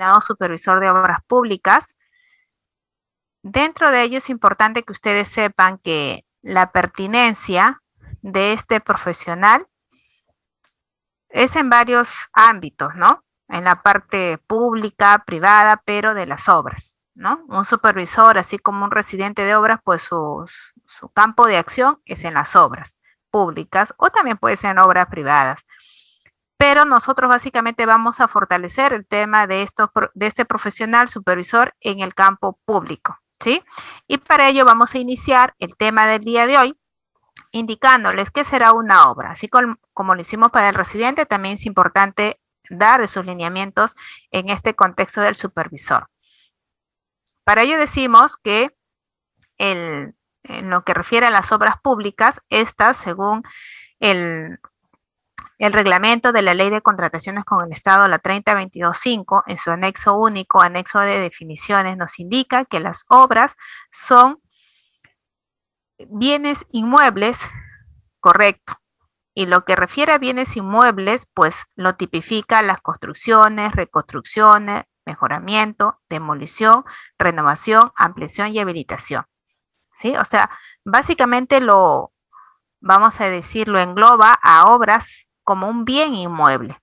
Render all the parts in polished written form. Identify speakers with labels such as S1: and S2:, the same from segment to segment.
S1: denominado supervisor de obras públicas. Dentro de ello es importante que ustedes sepan que la pertinencia de este profesional es en varios ámbitos, ¿no? En la parte pública, privada, pero de las obras, ¿no? Un supervisor, así como un residente de obras, pues su campo de acción es en las obras públicas o también puede ser en obras privadas. Pero nosotros básicamente vamos a fortalecer el tema de este profesional supervisor en el campo público, ¿sí? Y para ello vamos a iniciar el tema del día de hoy, indicándoles qué será una obra. Así como lo hicimos para el residente, también es importante dar esos lineamientos en este contexto del supervisor. Para ello decimos que en lo que refiere a las obras públicas, estas, según el reglamento de la Ley de Contrataciones con el Estado, la 3022.5, en su anexo único, anexo de definiciones, nos indica que las obras son bienes inmuebles, correcto. Y lo que refiere a bienes inmuebles, pues lo tipifica las construcciones, reconstrucciones, mejoramiento, demolición, renovación, ampliación y habilitación. ¿Sí? O sea, básicamente vamos a decir, lo engloba a obras como un bien inmueble.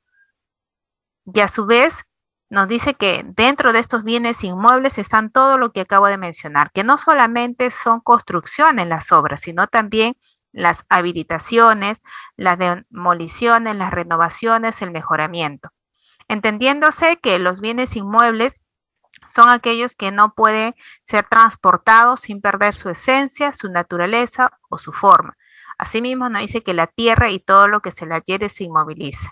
S1: Y a su vez nos dice que dentro de estos bienes inmuebles están todo lo que acabo de mencionar, que no solamente son construcciones las obras, sino también las habilitaciones, las demoliciones, las renovaciones, el mejoramiento. Entendiéndose que los bienes inmuebles son aquellos que no pueden ser transportados sin perder su esencia, su naturaleza o su forma. Asimismo, nos dice que la tierra y todo lo que se le adhiere se inmoviliza.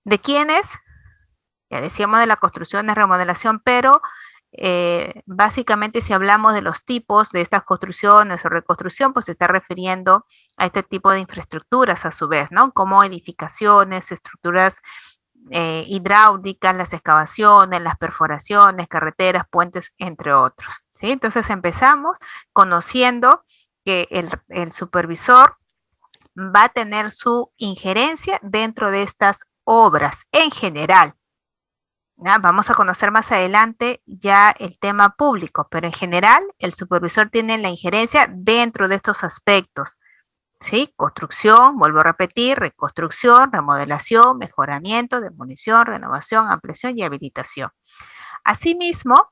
S1: ¿De quiénes? Ya decíamos de la construcción, de remodelación, pero básicamente si hablamos de los tipos de estas construcciones o reconstrucción, pues se está refiriendo a este tipo de infraestructuras a su vez, ¿no? Como edificaciones, estructuras hidráulicas, las excavaciones, las perforaciones, carreteras, puentes, entre otros, ¿sí? Entonces empezamos conociendo que el supervisor va a tener su injerencia dentro de estas obras en general. ¿Ya? Vamos a conocer más adelante ya el tema público, pero en general el supervisor tiene la injerencia dentro de estos aspectos, ¿sí? Construcción, vuelvo a repetir, reconstrucción, remodelación, mejoramiento, demolición, renovación, ampliación y habilitación. Asimismo,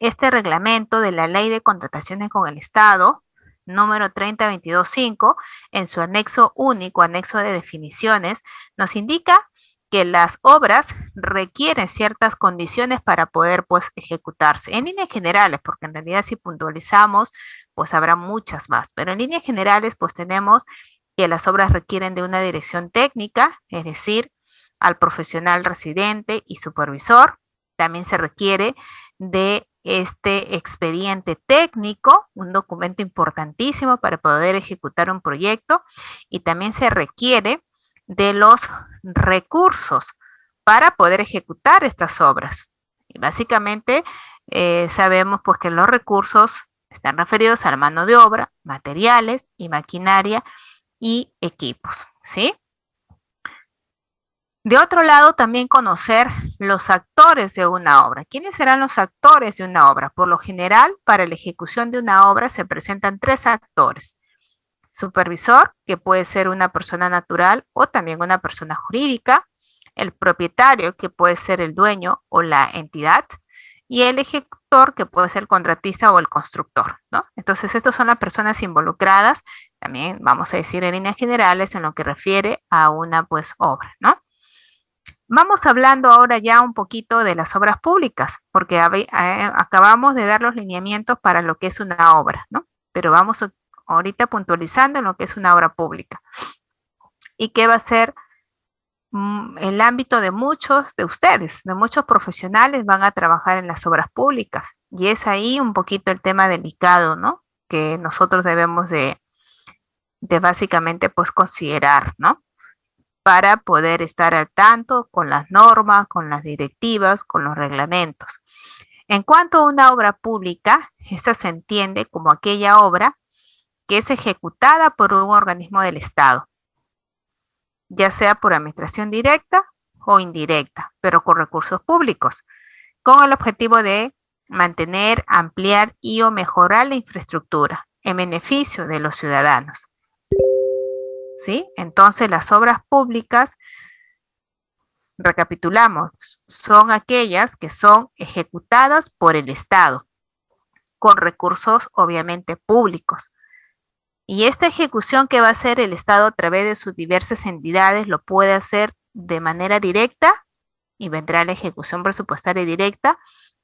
S1: este reglamento de la Ley de Contrataciones con el Estado, número 3022.5, en su anexo único, anexo de definiciones, nos indica que las obras requieren ciertas condiciones para poder, pues, ejecutarse. En líneas generales, porque en realidad si puntualizamos, pues habrá muchas más, pero en líneas generales, pues tenemos que las obras requieren de una dirección técnica, es decir, al profesional residente y supervisor. También se requiere de este expediente técnico, un documento importantísimo para poder ejecutar un proyecto, y también se requiere de los recursos para poder ejecutar estas obras. Y básicamente sabemos pues que los recursos están referidos a la mano de obra, materiales y maquinaria y equipos, ¿sí? De otro lado, también conocer los actores de una obra. ¿Quiénes serán los actores de una obra? Por lo general, para la ejecución de una obra se presentan tres actores. Supervisor, que puede ser una persona natural o también una persona jurídica. El propietario, que puede ser el dueño o la entidad. Y el ejecutor, que puede ser el contratista o el constructor, ¿no? Entonces, estas son las personas involucradas, también vamos a decir en líneas generales, en lo que refiere a una, pues, obra, ¿no? Vamos hablando ahora ya un poquito de las obras públicas, porque acabamos de dar los lineamientos para lo que es una obra, ¿no? Pero vamos ahorita puntualizando en lo que es una obra pública. Y qué va a ser el ámbito de muchos de ustedes, de muchos profesionales van a trabajar en las obras públicas. Y es ahí un poquito el tema delicado, ¿no? Que nosotros debemos de básicamente, pues, considerar, ¿no? Para poder estar al tanto con las normas, con las directivas, con los reglamentos. En cuanto a una obra pública, esta se entiende como aquella obra que es ejecutada por un organismo del Estado, ya sea por administración directa o indirecta, pero con recursos públicos, con el objetivo de mantener, ampliar y o mejorar la infraestructura en beneficio de los ciudadanos. ¿Sí? Entonces, las obras públicas, recapitulamos, son aquellas que son ejecutadas por el Estado, con recursos obviamente públicos. Y esta ejecución que va a hacer el Estado a través de sus diversas entidades lo puede hacer de manera directa y vendrá la ejecución presupuestaria directa,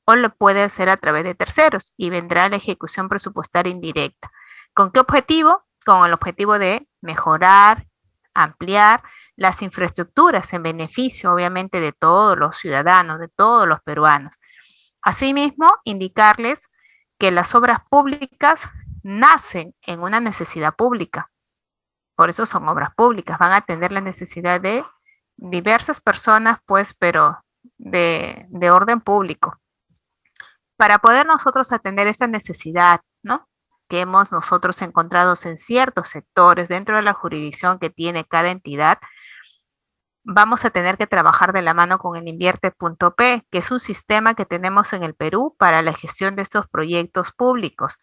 S1: o lo puede hacer a través de terceros y vendrá la ejecución presupuestaria indirecta. ¿Con qué objetivo? Con el objetivo de mejorar, ampliar las infraestructuras en beneficio, obviamente, de todos los ciudadanos, de todos los peruanos. Asimismo, indicarles que las obras públicas nacen en una necesidad pública. Por eso son obras públicas, van a atender la necesidad de diversas personas, pues, pero de orden público. Para poder nosotros atender esa necesidad, ¿no? Que hemos nosotros encontrado en ciertos sectores dentro de la jurisdicción que tiene cada entidad, vamos a tener que trabajar de la mano con el Invierte.p, que es un sistema que tenemos en el Perú para la gestión de estos proyectos públicos,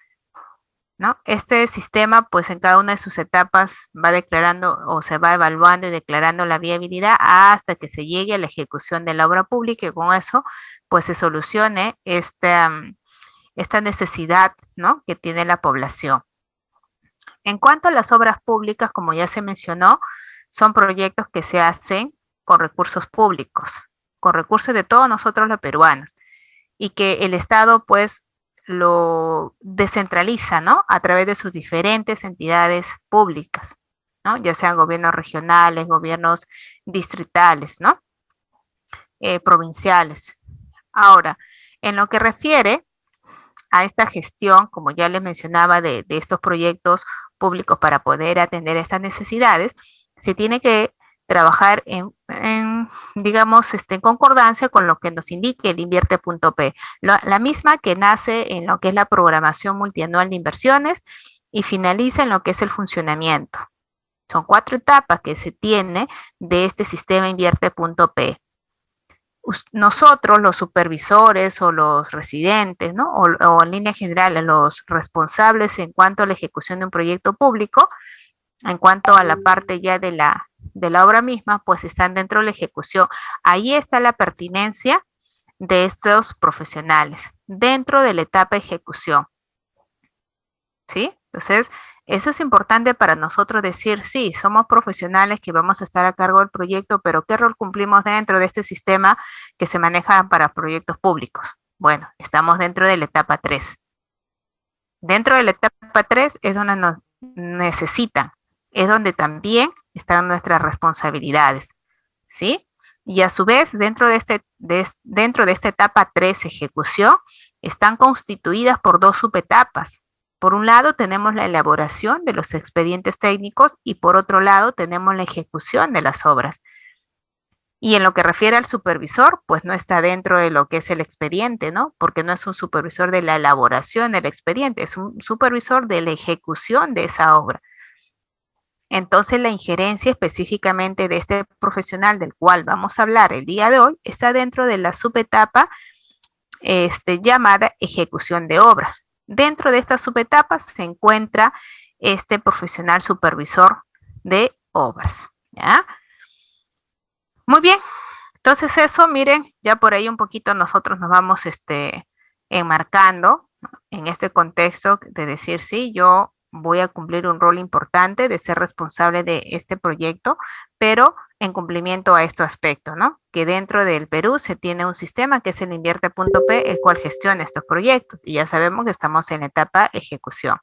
S1: ¿no? Este sistema, pues en cada una de sus etapas va declarando o se va evaluando y declarando la viabilidad hasta que se llegue a la ejecución de la obra pública y con eso, pues se solucione esta necesidad, ¿no?, que tiene la población. En cuanto a las obras públicas, como ya se mencionó, son proyectos que se hacen con recursos públicos, con recursos de todos nosotros los peruanos, y que el Estado, pues, lo descentraliza, ¿no?, a través de sus diferentes entidades públicas, ¿no?, ya sean gobiernos regionales, gobiernos distritales, ¿no?, provinciales. Ahora, en lo que refiere a esta gestión, como ya les mencionaba, de estos proyectos públicos para poder atender estas necesidades, se tiene que trabajar digamos, en concordancia con lo que nos indique el Invierte.p, la misma que nace en lo que es la programación multianual de inversiones y finaliza en lo que es el funcionamiento. Son 4 etapas que se tiene de este sistema Invierte.p. Nosotros, los supervisores o los residentes, ¿no?, o en línea general, los responsables en cuanto a la ejecución de un proyecto público, en cuanto a la parte ya de la obra misma, pues están dentro de la ejecución. Ahí está la pertinencia de estos profesionales, dentro de la etapa de ejecución. ¿Sí? Entonces, eso es importante para nosotros decir, sí, somos profesionales que vamos a estar a cargo del proyecto, pero ¿qué rol cumplimos dentro de este sistema que se maneja para proyectos públicos? Bueno, estamos dentro de la etapa 3. Dentro de la etapa 3 es donde nos necesitan, es donde también están nuestras responsabilidades, ¿sí? Y a su vez, dentro de esta etapa 3, ejecución, están constituidas por 2 subetapas. Por un lado tenemos la elaboración de los expedientes técnicos y por otro lado tenemos la ejecución de las obras. Y en lo que refiere al supervisor, pues no está dentro de lo que es el expediente, ¿no? Porque no es un supervisor de la elaboración del expediente, es un supervisor de la ejecución de esa obra. Entonces, la injerencia específicamente de este profesional del cual vamos a hablar el día de hoy está dentro de la subetapa llamada ejecución de obra. Dentro de esta subetapa se encuentra este profesional supervisor de obras, ¿ya? Muy bien, entonces eso, miren, ya por ahí un poquito nosotros nos vamos enmarcando, ¿no?, en este contexto de decir, sí, yo voy a cumplir un rol importante de ser responsable de este proyecto, pero en cumplimiento a este aspecto, ¿no? Que dentro del Perú se tiene un sistema que es el Invierte.p, el cual gestiona estos proyectos, y ya sabemos que estamos en la etapa ejecución.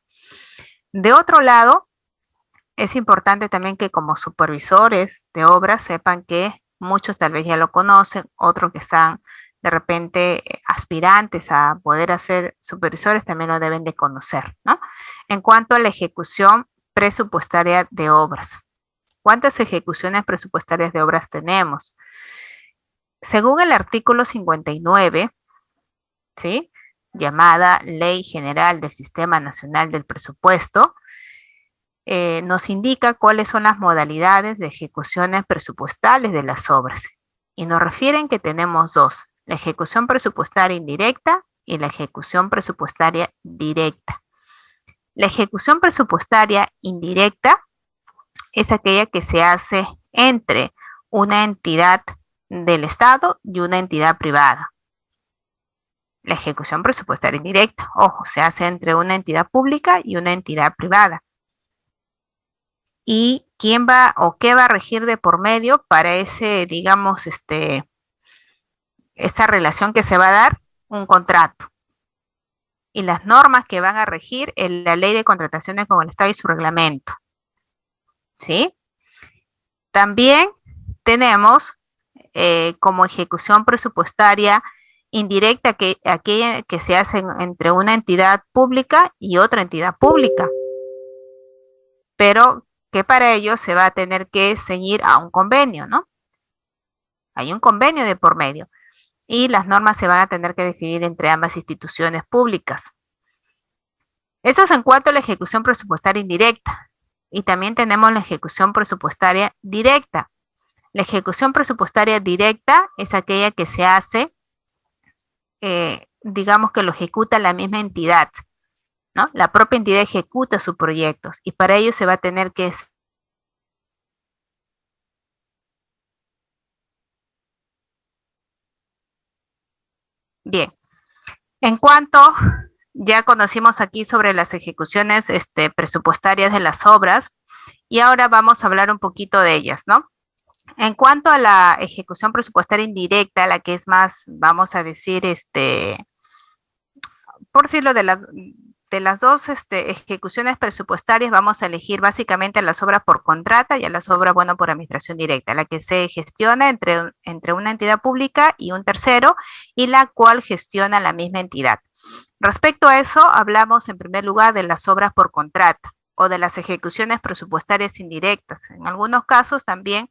S1: De otro lado, es importante también que como supervisores de obras sepan que muchos tal vez ya lo conocen, otros que están de repente aspirantes a poder ser supervisores también lo deben de conocer, ¿no? En cuanto a la ejecución presupuestaria de obras, ¿cuántas ejecuciones presupuestarias de obras tenemos? Según el artículo 59, ¿sí?, llamada Ley General del Sistema Nacional del Presupuesto, nos indica cuáles son las modalidades de ejecuciones presupuestales de las obras. y nos refieren que tenemos dos, la ejecución presupuestaria indirecta y la ejecución presupuestaria directa. La ejecución presupuestaria indirecta es aquella que se hace entre una entidad del Estado y una entidad privada. La ejecución presupuestaria indirecta, ojo, se hace entre una entidad pública y una entidad privada. ¿Y quién va o qué va a regir de por medio para ese, digamos, esta relación que se va a dar? Un contrato. Y las normas que van a regir en la ley de contrataciones con el Estado y su reglamento. ¿Sí? También tenemos como ejecución presupuestaria indirecta aquella que se hace entre una entidad pública y otra entidad pública, pero que para ello se va a tener que ceñir a un convenio, ¿no? Hay un convenio de por medio y las normas se van a tener que definir entre ambas instituciones públicas. Esto es en cuanto a la ejecución presupuestaria indirecta. Y también tenemos la ejecución presupuestaria directa. La ejecución presupuestaria directa es aquella que se hace, digamos que lo ejecuta la misma entidad, ¿no? La propia entidad ejecuta sus proyectos y para ello se va a tener que... Bien, en cuanto ya conocimos aquí sobre las ejecuciones presupuestarias de las obras y ahora vamos a hablar un poquito de ellas, ¿no? En cuanto a la ejecución presupuestaria indirecta, la que es más, vamos a decir, por decirlo, de las dos ejecuciones presupuestarias, vamos a elegir básicamente a las obras por contrata y a las obras, bueno, por administración directa, la que se gestiona entre una entidad pública y un tercero y la cual gestiona la misma entidad. Respecto a eso, hablamos en primer lugar de las obras por contrata o de las ejecuciones presupuestarias indirectas. En algunos casos también,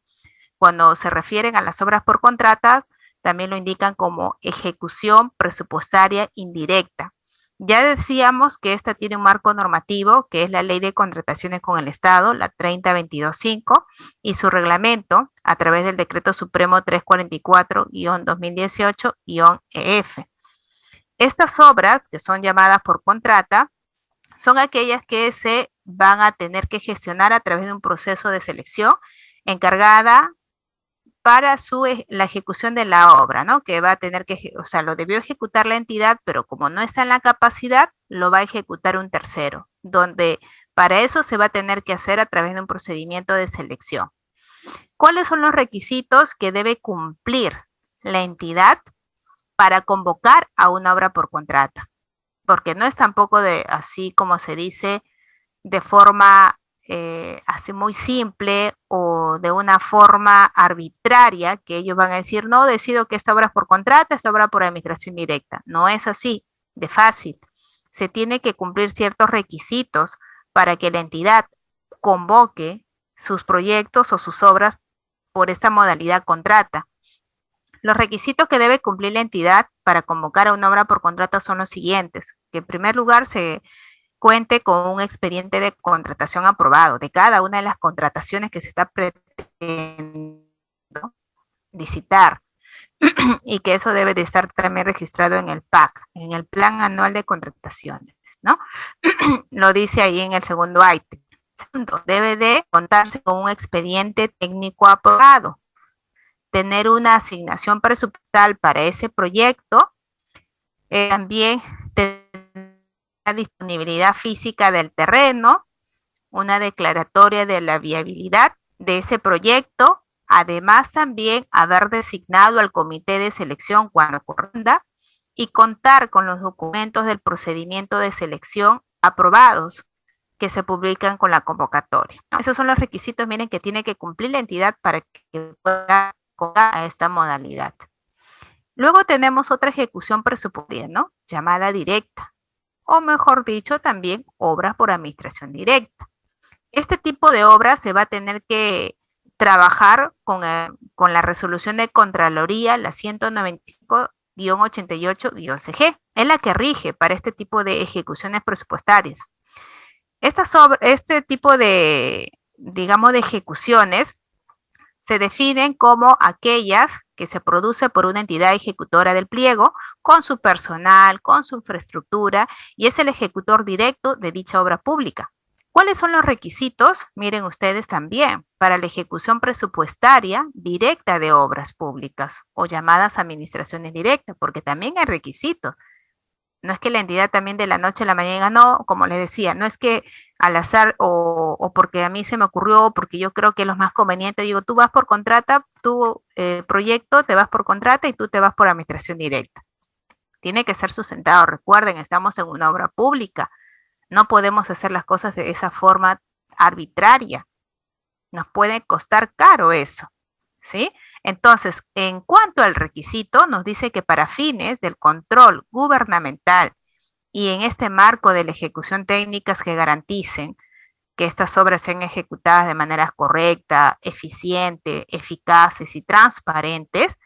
S1: cuando se refieren a las obras por contratas, también lo indican como ejecución presupuestaria indirecta. Ya decíamos que esta tiene un marco normativo, que es la Ley de Contrataciones con el Estado, la 30225, y su reglamento a través del Decreto Supremo 344-2018-EF. Estas obras, que son llamadas por contrata, son aquellas que se van a tener que gestionar a través de un proceso de selección encargada para la ejecución de la obra, ¿no? Que va a tener que, o sea, lo debió ejecutar la entidad, pero como no está en la capacidad, lo va a ejecutar un tercero, donde para eso se va a tener que hacer a través de un procedimiento de selección. ¿Cuáles son los requisitos que debe cumplir la entidad para convocar a una obra por contrata? Porque no es tampoco así como se dice, de forma así muy simple o de una forma arbitraria que ellos van a decir, no, decido que esta obra es por contrata, esta obra por administración directa. No es así, de fácil. Se tiene que cumplir ciertos requisitos para que la entidad convoque sus proyectos o sus obras por esta modalidad contrata. Los requisitos que debe cumplir la entidad para convocar a una obra por contrata son los siguientes, que en primer lugar se cuente con un expediente de contratación aprobado de cada una de las contrataciones que se está pretendiendo licitar y que eso debe de estar también registrado en el PAC, en el Plan Anual de Contrataciones, ¿no? Lo dice ahí en el segundo ítem. Segundo, debe de contarse con un expediente técnico aprobado, tener una asignación presupuestal para ese proyecto, también tener la disponibilidad física del terreno, una declaratoria de la viabilidad de ese proyecto, además también haber designado al comité de selección cuando corresponda y contar con los documentos del procedimiento de selección aprobados que se publican con la convocatoria. Esos son los requisitos, miren, que tiene que cumplir la entidad para que pueda convocar a esta modalidad. Luego tenemos otra ejecución presupuestaria, ¿no? Llamada directa, o mejor dicho, también obras por administración directa. Este tipo de obras se va a tener que trabajar con la resolución de Contraloría, la 195-88-CG, es la que rige para este tipo de ejecuciones presupuestarias. Este tipo de, digamos, de ejecuciones se definen como aquellas que se produce por una entidad ejecutora del pliego, con su personal, con su infraestructura, y es el ejecutor directo de dicha obra pública. ¿Cuáles son los requisitos? Miren ustedes también, para la ejecución presupuestaria directa de obras públicas o llamadas administraciones directas, porque también hay requisitos. No es que la entidad también de la noche a la mañana, no, como les decía, no es que al azar o porque a mí se me ocurrió, porque yo creo que es lo más conveniente, digo, tú vas por contrata, tu proyecto te vas por contrata y tú te vas por administración directa. Tiene que ser sustentado. Recuerden, estamos en una obra pública. No podemos hacer las cosas de esa forma arbitraria. Nos puede costar caro eso, ¿sí? Entonces, en cuanto al requisito, nos dice que para fines del control gubernamental y en este marco de la ejecución técnicas que garanticen que estas obras sean ejecutadas de manera correcta, eficiente, eficaces y transparentes,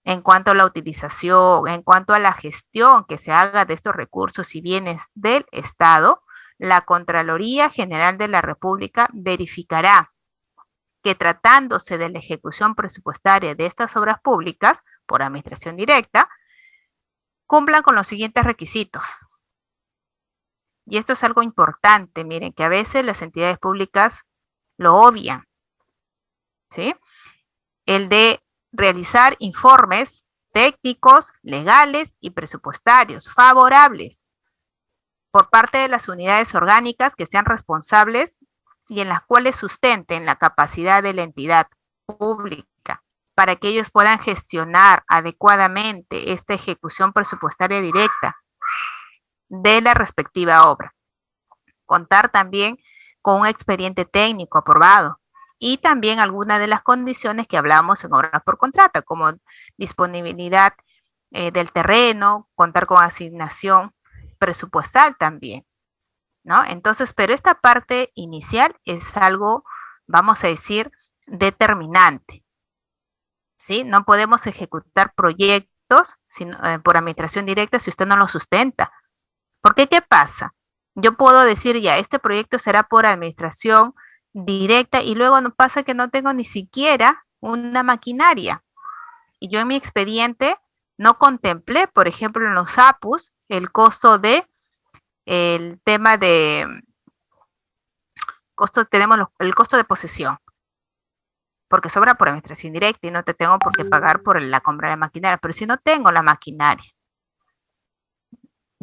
S1: en cuanto a la utilización, en cuanto a la gestión que se haga de estos recursos y bienes del Estado, la Contraloría General de la República verificará que tratándose de la ejecución presupuestaria de estas obras públicas por administración directa, cumplan con los siguientes requisitos. Y esto es algo importante, miren, que a veces las entidades públicas lo obvian, ¿sí? El de realizar informes técnicos, legales y presupuestarios favorables por parte de las unidades orgánicas que sean responsables y en las cuales sustenten la capacidad de la entidad pública para que ellos puedan gestionar adecuadamente esta ejecución presupuestaria directa de la respectiva obra. Contar también con un expediente técnico aprobado y también algunas de las condiciones que hablamos en obras por contrata, como disponibilidad del terreno, contar con asignación presupuestal también, ¿no? Entonces, pero esta parte inicial es algo, vamos a decir, determinante, ¿sí? No podemos ejecutar proyectos por administración directa si usted no lo sustenta. Porque, ¿qué pasa? Yo puedo decir ya, este proyecto será por administración directa y luego no pasa que no tengo ni siquiera una maquinaria. Y yo en mi expediente no contemplé, por ejemplo, en los APUs, el costo de el tema de tenemos el costo de posesión, porque sobra por administración directa y no te tengo por qué pagar por la compra de maquinaria, pero si no tengo la maquinaria.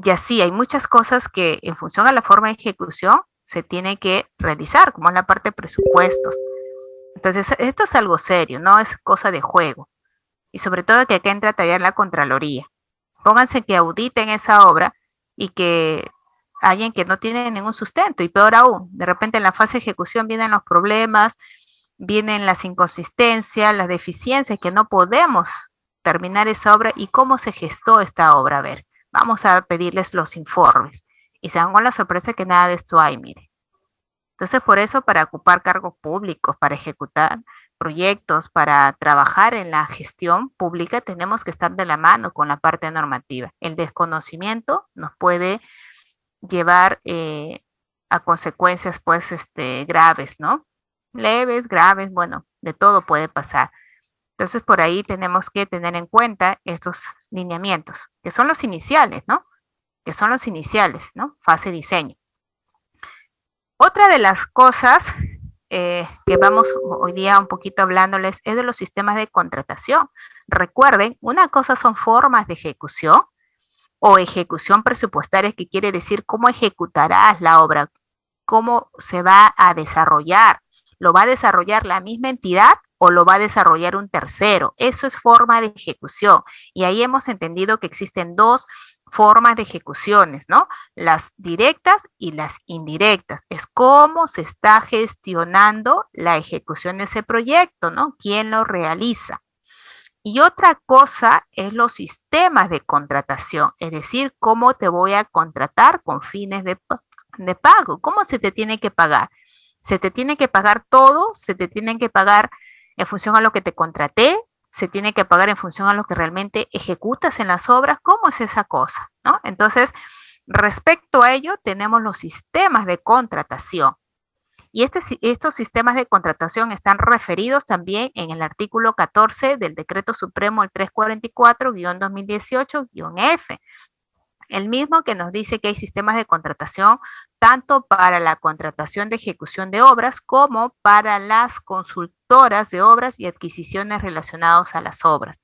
S1: Y así hay muchas cosas que en función a la forma de ejecución se tiene que realizar, como es la parte de presupuestos. Entonces, esto es algo serio, no es cosa de juego. Y sobre todo que acá entra a tallar la Contraloría. Pónganse que auditen esa obra y que alguien que no tiene ningún sustento, y peor aún, de repente en la fase de ejecución vienen los problemas, vienen las inconsistencias, las deficiencias, que no podemos terminar esa obra y cómo se gestó esta obra. A ver, vamos a pedirles los informes y se dan con la sorpresa que nada de esto hay, mire. Entonces, por eso, para ocupar cargos públicos, para ejecutar proyectos, para trabajar en la gestión pública, tenemos que estar de la mano con la parte normativa. El desconocimiento nos puede llevar a consecuencias, pues, graves, ¿no? Leves, graves, bueno, de todo puede pasar. Entonces, por ahí tenemos que tener en cuenta estos lineamientos, que son los iniciales, ¿no? Que son los iniciales, ¿no? Fase diseño. Otra de las cosas que vamos hoy día un poquito hablándoles es de los sistemas de contratación. Recuerden, una cosa son formas de ejecución o ejecución presupuestaria, que quiere decir cómo ejecutarás la obra, cómo se va a desarrollar. ¿Lo va a desarrollar la misma entidad o lo va a desarrollar un tercero? Eso es forma de ejecución. Y ahí hemos entendido que existen dos formas de ejecuciones, ¿no? Las directas y las indirectas. Es cómo se está gestionando la ejecución de ese proyecto, ¿no? ¿Quién lo realiza? Y otra cosa es los sistemas de contratación, es decir, cómo te voy a contratar con fines de pago. ¿Cómo se te tiene que pagar? ¿Se te tiene que pagar todo? ¿Se te tienen que pagar en función a lo que te contraté? ¿Se tiene que pagar en función a lo que realmente ejecutas en las obras? ¿Cómo es esa cosa? ¿No? Entonces, respecto a ello, tenemos los sistemas de contratación. Y estos sistemas de contratación están referidos también en el artículo 14 del Decreto Supremo el 344-2018-F, el mismo que nos dice que hay sistemas de contratación tanto para la contratación de ejecución de obras como para las consultoras de obras y adquisiciones relacionadas a las obras.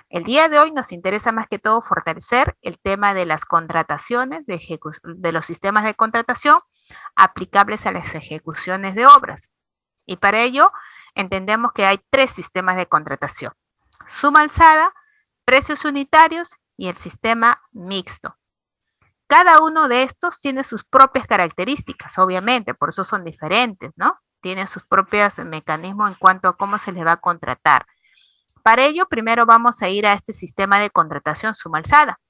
S1: El día de hoy nos interesa más que todo fortalecer el tema de las contrataciones, de los sistemas de contratación aplicables a las ejecuciones de obras. Y para ello entendemos que hay 3 sistemas de contratación: suma alzada, precios unitarios y el sistema mixto. Cada uno de estos tiene sus propias características, obviamente, por eso son diferentes, ¿no? Tienen sus propios mecanismos en cuanto a cómo se les va a contratar. Para ello, primero vamos a ir a este sistema de contratación suma alzada.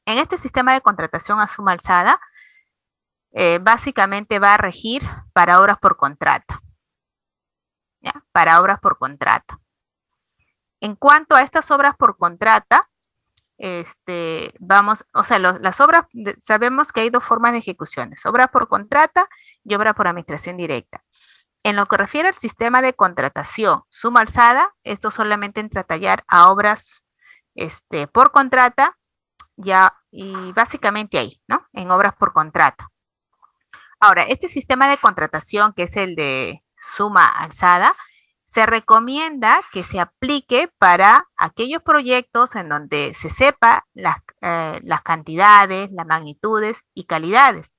S1: En este sistema de contratación a suma alzada, básicamente va a regir para obras por contrato. ¿Ya? Para obras por contrato. En cuanto a estas obras por contrata, las obras, sabemos que hay 2 formas de ejecuciones: obras por contrata y obras por administración directa. En lo que refiere al sistema de contratación suma alzada, esto solamente entra a tallar a obras por contrata, ya, y básicamente ahí, ¿no? En obras por contrato. Ahora, este sistema de contratación, que es el de suma alzada, se recomienda que se aplique para aquellos proyectos en donde se sepa las cantidades, las magnitudes y calidades,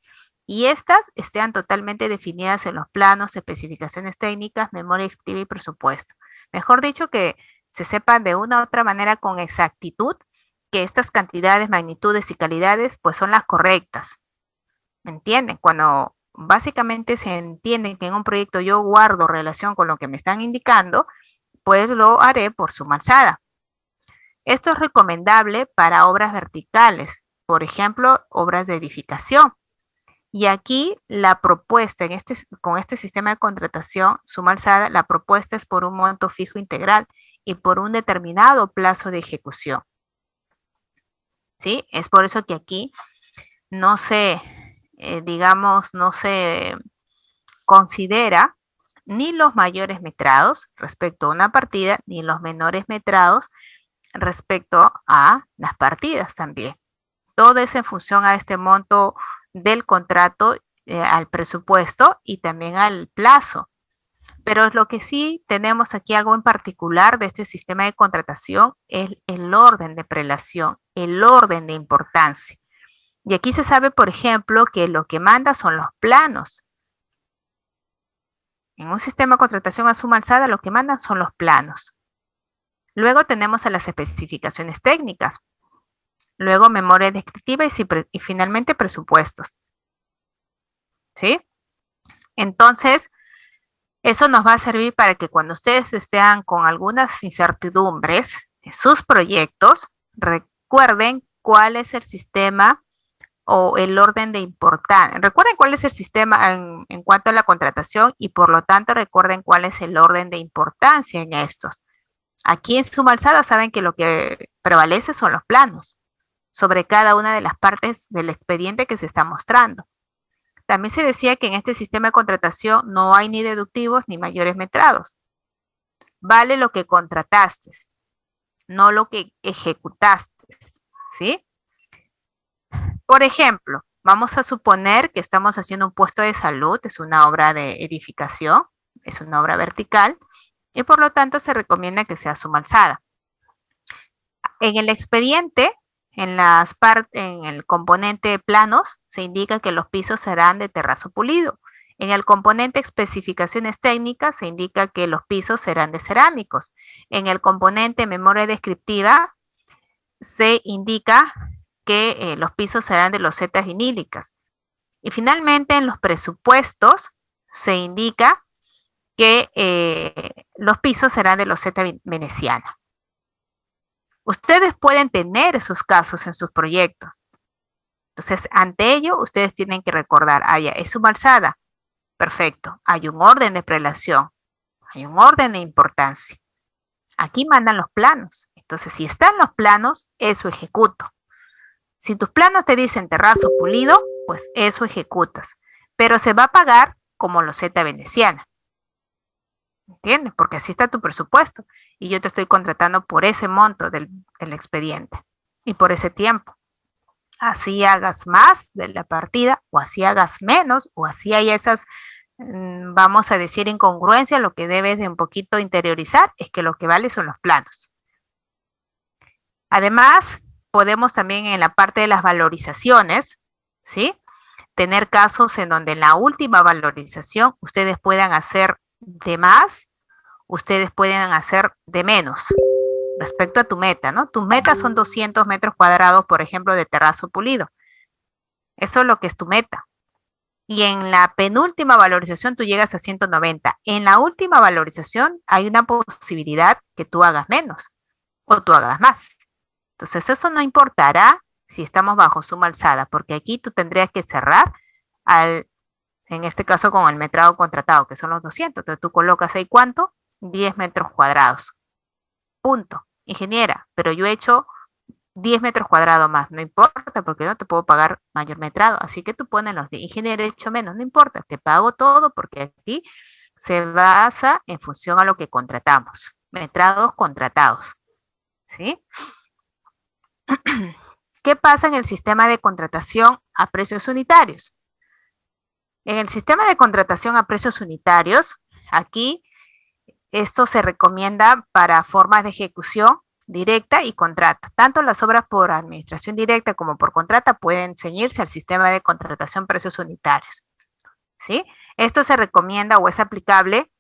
S1: y estas estén totalmente definidas en los planos, especificaciones técnicas, memoria ejecutiva y presupuesto. Mejor dicho, que se sepa de una u otra manera con exactitud que estas cantidades, magnitudes y calidades pues son las correctas. ¿Me entienden? Cuando básicamente se entiende que en un proyecto yo guardo relación con lo que me están indicando, pues lo haré por suma alzada. Esto es recomendable para obras verticales, por ejemplo, obras de edificación. Y aquí la propuesta con este sistema de contratación suma alzada, la propuesta es por un monto fijo integral y por un determinado plazo de ejecución. ¿Sí? Es por eso que aquí no se considera ni los mayores metrados respecto a una partida, ni los menores metrados respecto a las partidas también. Todo es en función a este monto del contrato, al presupuesto y también al plazo. Pero lo que sí tenemos aquí, algo en particular de este sistema de contratación, es el orden de prelación, el orden de importancia. Y aquí se sabe, por ejemplo, que lo que manda son los planos. En un sistema de contratación a suma alzada, lo que mandan son los planos. Luego tenemos a las especificaciones técnicas. Luego memoria descriptiva y finalmente presupuestos. ¿Sí? Entonces, eso nos va a servir para que cuando ustedes estén con algunas incertidumbres en sus proyectos, recuerden cuál es el sistema o el orden de importancia. Recuerden cuál es el sistema en cuanto a la contratación y por lo tanto recuerden cuál es el orden de importancia en estos. Aquí en suma alzada saben que lo que prevalece son los planos sobre cada una de las partes del expediente que se está mostrando. También se decía que en este sistema de contratación no hay ni deductivos ni mayores metrados. Vale lo que contrataste, no lo que ejecutaste, ¿sí? Por ejemplo, vamos a suponer que estamos haciendo un puesto de salud, es una obra de edificación, es una obra vertical, y por lo tanto se recomienda que sea suma alzada. En el expediente, en el componente planos, se indica que los pisos serán de terrazo pulido. En el componente especificaciones técnicas se indica que los pisos serán de cerámicos. En el componente memoria descriptiva se indica que los pisos serán de losetas vinílicas. Y finalmente en los presupuestos se indica que los pisos serán de loseta veneciana. Ustedes pueden tener esos casos en sus proyectos. Entonces, ante ello, ustedes tienen que recordar, ya, es suma alzada. Perfecto. Hay un orden de prelación. Hay un orden de importancia. Aquí mandan los planos. Entonces, si están los planos, eso ejecuto. Si tus planos te dicen terrazo pulido, pues eso ejecutas. Pero se va a pagar como loseta veneciana. ¿Entiendes? Porque así está tu presupuesto y yo te estoy contratando por ese monto del expediente y por ese tiempo. Así hagas más de la partida o así hagas menos o así hay esas, vamos a decir, incongruencias, lo que debes de un poquito interiorizar es que lo que vale son los planos. Además, podemos también en la parte de las valorizaciones, ¿sí? Tener casos en donde en la última valorización ustedes puedan hacer de más, ustedes pueden hacer de menos respecto a tu meta, ¿no? Tu meta son 200 metros cuadrados, por ejemplo, de terrazo pulido. Eso es lo que es tu meta. Y en la penúltima valorización tú llegas a 190. En la última valorización hay una posibilidad que tú hagas menos o tú hagas más. Entonces eso no importará si estamos bajo suma alzada, porque aquí tú tendrías que cerrar en este caso con el metrado contratado, que son los 200. Entonces tú colocas ahí ¿cuánto? 10 metros cuadrados. Punto. Ingeniera, pero yo he hecho 10 metros cuadrados más, no importa porque no te puedo pagar mayor metrado, así que tú pones los 10. Ingeniera, he hecho menos, no importa, te pago todo porque aquí se basa en función a lo que contratamos, metrados contratados, ¿sí? ¿Qué pasa en el sistema de contratación a precios unitarios? En el sistema de contratación a precios unitarios, aquí esto se recomienda para formas de ejecución directa y contrata. Tanto las obras por administración directa como por contrata pueden ceñirse al sistema de contratación precios unitarios, ¿sí? Esto se recomienda o es aplicable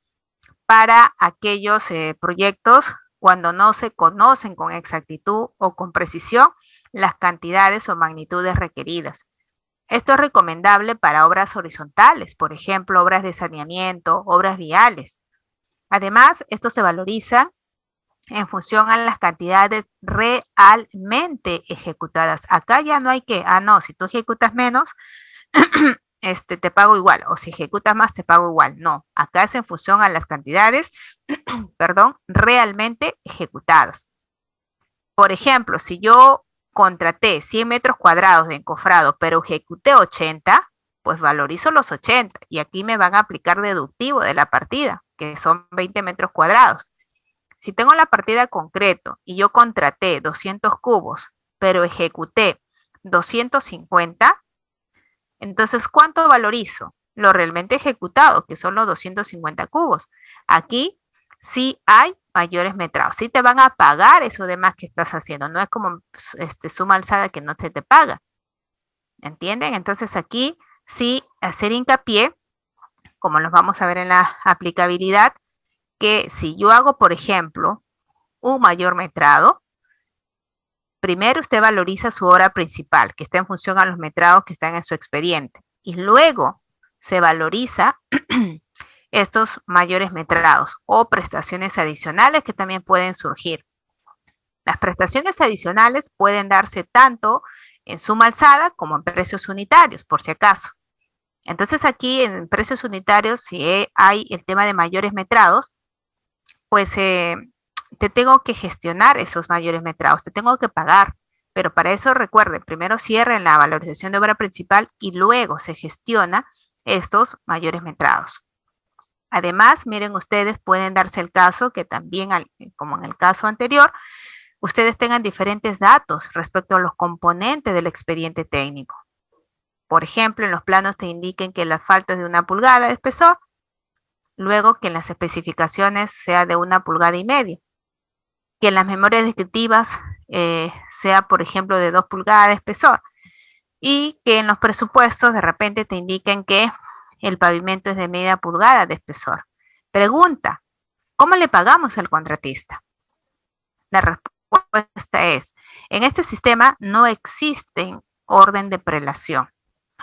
S1: para aquellos proyectos cuando no se conocen con exactitud o con precisión las cantidades o magnitudes requeridas. Esto es recomendable para obras horizontales, por ejemplo, obras de saneamiento, obras viales. Además, esto se valoriza en función a las cantidades realmente ejecutadas. Acá ya no hay que, no, si tú ejecutas menos, te pago igual, o si ejecutas más, te pago igual. No, acá es en función a las cantidades, perdón, realmente ejecutadas. Por ejemplo, si yo contraté 100 metros cuadrados de encofrado, pero ejecuté 80, pues valorizo los 80 y aquí me van a aplicar deductivo de la partida, que son 20 metros cuadrados. Si tengo la partida concreto y yo contraté 200 cubos, pero ejecuté 250, entonces ¿cuánto valorizo? Lo realmente ejecutado, que son los 250 cubos. Aquí sí hay mayores metrados, sí te van a pagar eso demás que estás haciendo, no es como suma alzada que no te paga. ¿Entienden? Entonces aquí sí hacer hincapié, como los vamos a ver en la aplicabilidad, que si yo hago, por ejemplo, un mayor metrado, primero usted valoriza su hora principal, que está en función a los metrados que están en su expediente, y luego se valoriza estos mayores metrados o prestaciones adicionales que también pueden surgir. Las prestaciones adicionales pueden darse tanto en suma alzada como en precios unitarios, por si acaso. Entonces aquí en precios unitarios, si hay el tema de mayores metrados, pues te tengo que gestionar esos mayores metrados, te tengo que pagar. Pero para eso recuerden, primero cierren la valorización de obra principal y luego se gestiona estos mayores metrados. Además, miren ustedes, pueden darse el caso que también, como en el caso anterior, ustedes tengan diferentes datos respecto a los componentes del expediente técnico. Por ejemplo, en los planos te indiquen que el asfalto es de 1 pulgada de espesor, luego que en las especificaciones sea de 1,5 pulgadas, que en las memorias descriptivas sea, por ejemplo, de 2 pulgadas de espesor, y que en los presupuestos de repente te indiquen que el pavimento es de 0,5 pulgada de espesor. Pregunta, ¿cómo le pagamos al contratista? La respuesta es, en este sistema no existen orden de prelación.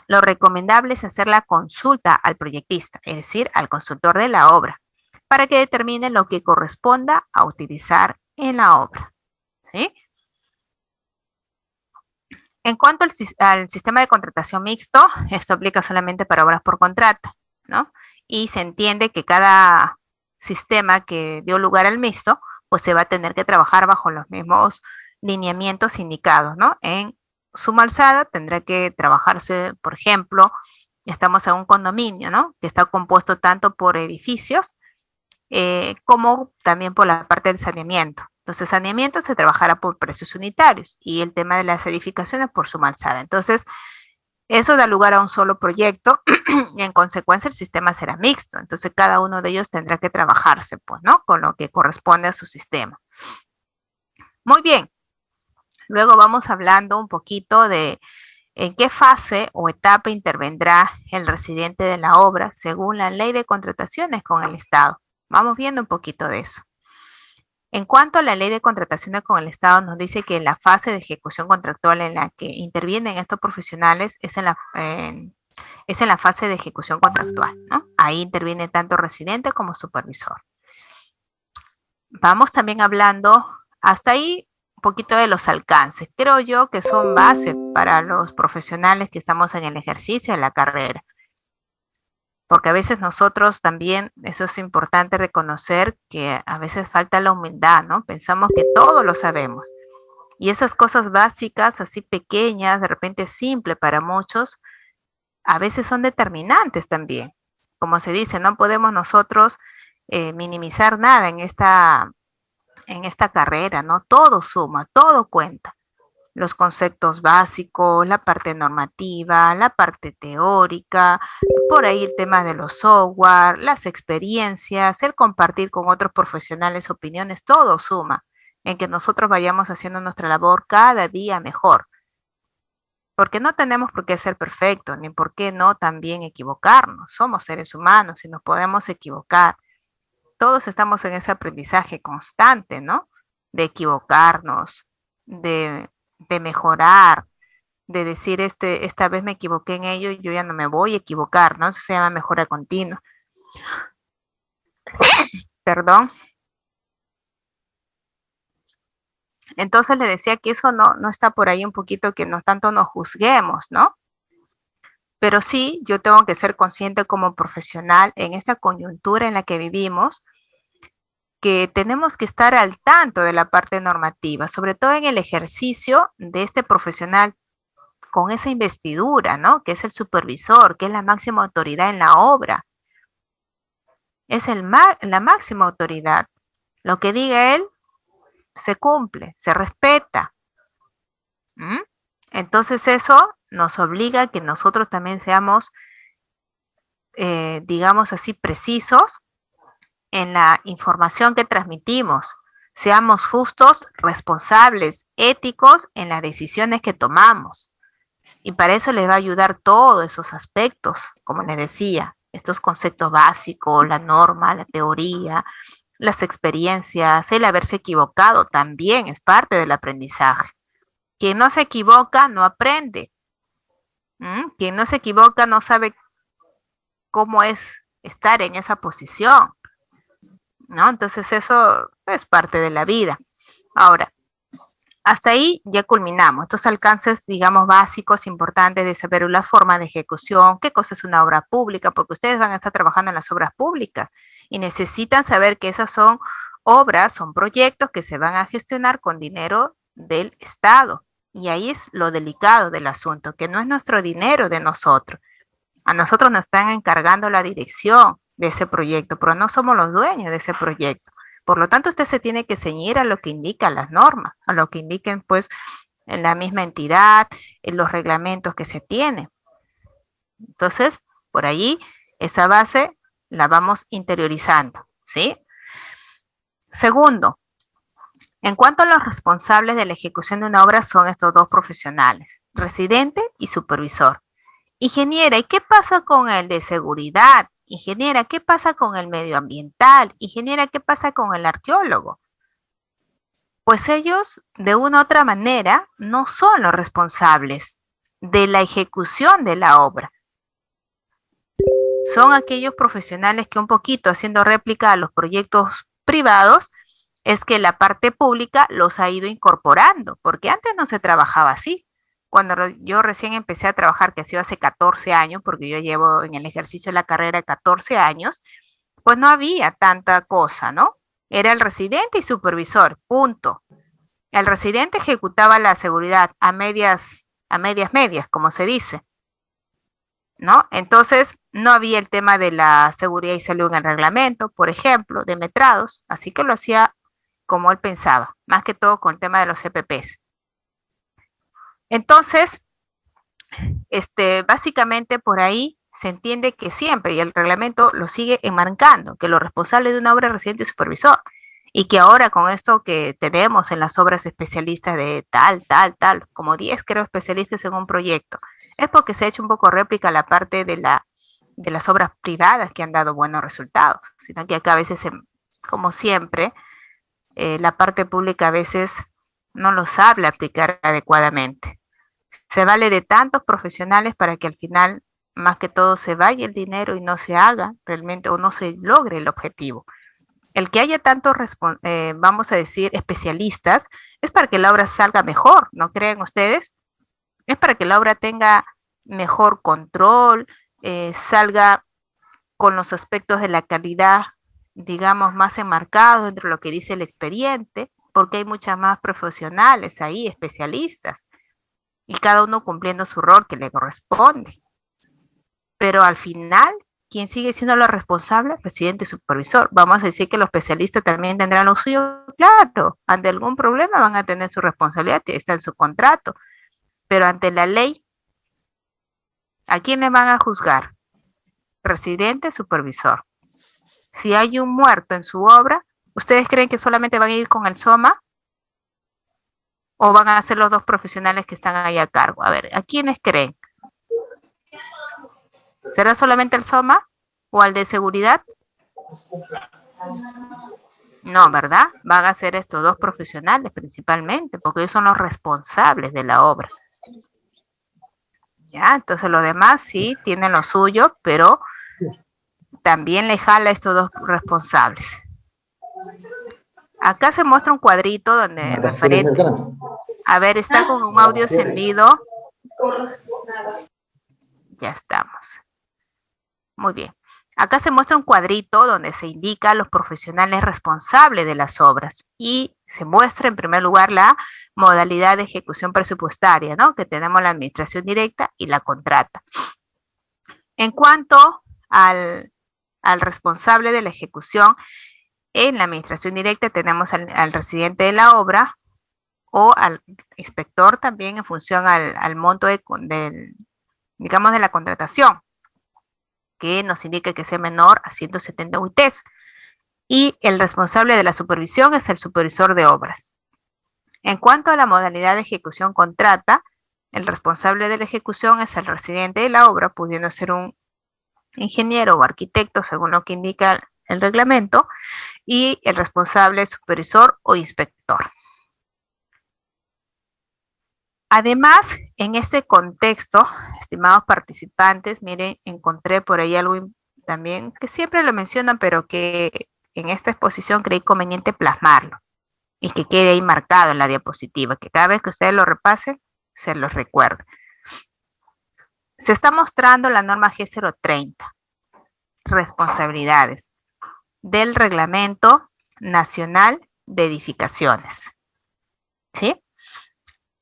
S1: Lo recomendable es hacer la consulta al proyectista, es decir, al consultor de la obra, para que determine lo que corresponda a utilizar en la obra, ¿sí? En cuanto al sistema de contratación mixto, esto aplica solamente para obras por contrato, ¿no? Y se entiende que cada sistema que dio lugar al mixto, pues se va a tener que trabajar bajo los mismos lineamientos indicados, ¿no? En suma alzada tendrá que trabajarse, por ejemplo, estamos en un condominio, ¿no? Que está compuesto tanto por edificios como también por la parte del saneamiento. Entonces, saneamiento se trabajará por precios unitarios y el tema de las edificaciones por suma alzada. Entonces, eso da lugar a un solo proyecto y en consecuencia el sistema será mixto. Entonces, cada uno de ellos tendrá que trabajarse, pues, ¿no? Con lo que corresponde a su sistema. Muy bien. Luego vamos hablando un poquito de en qué fase o etapa intervendrá el residente de la obra según la ley de contrataciones con el Estado. Vamos viendo un poquito de eso. En cuanto a la ley de contrataciones con el Estado, nos dice que la fase de ejecución contractual en la que intervienen estos profesionales es en la fase de ejecución contractual, ¿no? Ahí interviene tanto residente como supervisor. Vamos también hablando, hasta ahí, un poquito de los alcances. Creo yo que son base para los profesionales que estamos en el ejercicio de la carrera. Porque a veces nosotros también, eso es importante reconocer que a veces falta la humildad, ¿no? Pensamos que todo lo sabemos. Y esas cosas básicas, así pequeñas, de repente simple para muchos, a veces son determinantes también. Como se dice, no podemos nosotros minimizar nada en esta carrera, ¿no? Todo suma, todo cuenta. Los conceptos básicos, la parte normativa, la parte teórica, por ahí el tema de los software, las experiencias, el compartir con otros profesionales opiniones, todo suma en que nosotros vayamos haciendo nuestra labor cada día mejor. Porque no tenemos por qué ser perfectos, ni por qué no también equivocarnos. Somos seres humanos y nos podemos equivocar. Todos estamos en ese aprendizaje constante, ¿no? De equivocarnos, de mejorar, de decir, esta vez me equivoqué en ello y yo ya no me voy a equivocar, ¿no? Eso se llama mejora continua. Perdón. Entonces le decía que eso no está por ahí un poquito que no tanto nos juzguemos, ¿no? Pero sí, yo tengo que ser consciente como profesional en esta coyuntura en la que vivimos, que tenemos que estar al tanto de la parte normativa, sobre todo en el ejercicio de este profesional con esa investidura, ¿no? Que es el supervisor, que es la máxima autoridad en la obra. Es la máxima autoridad. Lo que diga él se cumple, se respeta. ¿Mm? Entonces eso nos obliga a que nosotros también seamos, digamos así, precisos en la información que transmitimos. Seamos justos, responsables, éticos en las decisiones que tomamos. Y para eso les va a ayudar todos esos aspectos, como les decía, estos conceptos básicos, la norma, la teoría, las experiencias, el haberse equivocado también es parte del aprendizaje. Quien no se equivoca no aprende. Quien no se equivoca no sabe cómo es estar en esa posición, ¿no? Entonces eso es parte de la vida. Ahora, hasta ahí ya culminamos. Estos alcances, digamos, básicos, importantes de saber la forma de ejecución, qué cosa es una obra pública, porque ustedes van a estar trabajando en las obras públicas y necesitan saber que esas son obras, son proyectos que se van a gestionar con dinero del Estado. Y ahí es lo delicado del asunto, que no es nuestro dinero de nosotros. A nosotros nos están encargando la dirección de ese proyecto, pero no somos los dueños de ese proyecto. Por lo tanto, usted se tiene que ceñir a lo que indican las normas, a lo que indiquen pues en la misma entidad, en los reglamentos que se tienen. Entonces, por ahí, esa base la vamos interiorizando, ¿sí? Segundo, en cuanto a los responsables de la ejecución de una obra son estos dos profesionales, residente y supervisor. Ingeniera, ¿y qué pasa con el de seguridad? Ingeniera, ¿qué pasa con el medioambiental? Ingeniera, ¿qué pasa con el arqueólogo? Pues ellos, de una u otra manera, no son los responsables de la ejecución de la obra. Son aquellos profesionales que un poquito haciendo réplica a los proyectos privados, es que la parte pública los ha ido incorporando, porque antes no se trabajaba así. Cuando yo recién empecé a trabajar, que ha sido hace 14 años, porque yo llevo en el ejercicio de la carrera 14 años, pues no había tanta cosa, ¿no? Era el residente y supervisor, punto. El residente ejecutaba la seguridad a medias, como se dice. ¿no? Entonces, no había el tema de la seguridad y salud en el reglamento, por ejemplo, de metrados, así que lo hacía como él pensaba, más que todo con el tema de los CPPs. Entonces, básicamente por ahí se entiende que siempre, y el reglamento lo sigue enmarcando, que los responsables de una obra residente es supervisor, y que ahora con esto que tenemos en las obras especialistas de tal, como 10 creo especialistas en un proyecto, es porque se ha hecho un poco réplica la parte de las obras privadas que han dado buenos resultados, sino que acá a veces, como siempre, la parte pública a veces no lo sabe aplicar adecuadamente. Se vale de tantos profesionales para que al final, más que todo, se vaya el dinero y no se haga realmente o no se logre el objetivo. El que haya tantos, vamos a decir, especialistas, es para que la obra salga mejor, ¿no creen ustedes? Es para que la obra tenga mejor control, salga con los aspectos de la calidad, digamos, más enmarcados entre lo que dice el expediente, porque hay muchas más profesionales ahí, especialistas, y cada uno cumpliendo su rol que le corresponde. Pero al final, ¿quién sigue siendo lo responsable? Presidente y supervisor. Vamos a decir que los especialistas también tendrán lo suyo, claro. Ante algún problema van a tener su responsabilidad, está en su contrato. Pero ante la ley, ¿a quién le van a juzgar? Presidente, supervisor. Si hay un muerto en su obra, ¿ustedes creen que solamente van a ir con el SOMA? ¿O van a ser los dos profesionales que están ahí a cargo? A ver, ¿a quiénes creen? ¿Será solamente el SOMA o al de seguridad? No, ¿verdad? Van a ser estos dos profesionales principalmente, porque ellos son los responsables de la obra. Ya, entonces los demás sí tienen lo suyo, pero también le jala a estos dos responsables. Acá se muestra un cuadrito donde referente. A ver, está con un audio encendido. Ya estamos. Muy bien. Acá se muestra un cuadrito donde se indica a los profesionales responsables de las obras y se muestra en primer lugar la modalidad de ejecución presupuestaria, ¿no? Que tenemos la administración directa y la contrata. En cuanto al responsable de la ejecución, en la administración directa tenemos al residente de la obra o al inspector también en función al monto digamos, de la contratación, que nos indica que sea menor a 170 UITs. Y el responsable de la supervisión es el supervisor de obras. En cuanto a la modalidad de ejecución contrata, el responsable de la ejecución es el residente de la obra, pudiendo ser un ingeniero o arquitecto, según lo que indica el reglamento, y el responsable supervisor o inspector. Además, en este contexto, estimados participantes, miren, encontré por ahí algo también que siempre lo mencionan, pero que en esta exposición creí conveniente plasmarlo y que quede ahí marcado en la diapositiva, que cada vez que ustedes lo repasen, se los recuerde. Se está mostrando la norma G030, responsabilidades del Reglamento Nacional de Edificaciones. ¿Sí?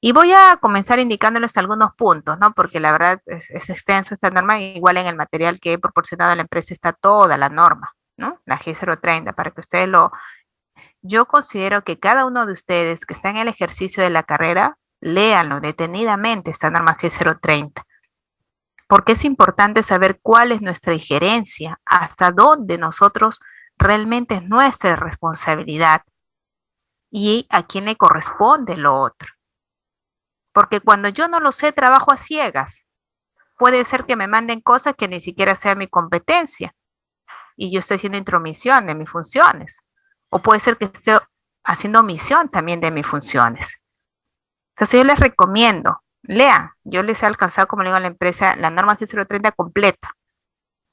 S1: Y voy a comenzar indicándoles algunos puntos, ¿no? Porque la verdad es extenso esta norma, igual en el material que he proporcionado a la empresa está toda la norma, ¿no? La G030, para que ustedes Yo considero que cada uno de ustedes que está en el ejercicio de la carrera, léanlo detenidamente, esta norma G030, porque es importante saber cuál es nuestra injerencia, hasta dónde nosotros realmente es nuestra responsabilidad y a quién le corresponde lo otro. Porque cuando yo no lo sé, trabajo a ciegas. Puede ser que me manden cosas que ni siquiera sea mi competencia y yo estoy haciendo intromisión de mis funciones. O puede ser que esté haciendo omisión también de mis funciones. Entonces yo les recomiendo, lean. Yo les he alcanzado, como le digo a la empresa, la norma G030 completa.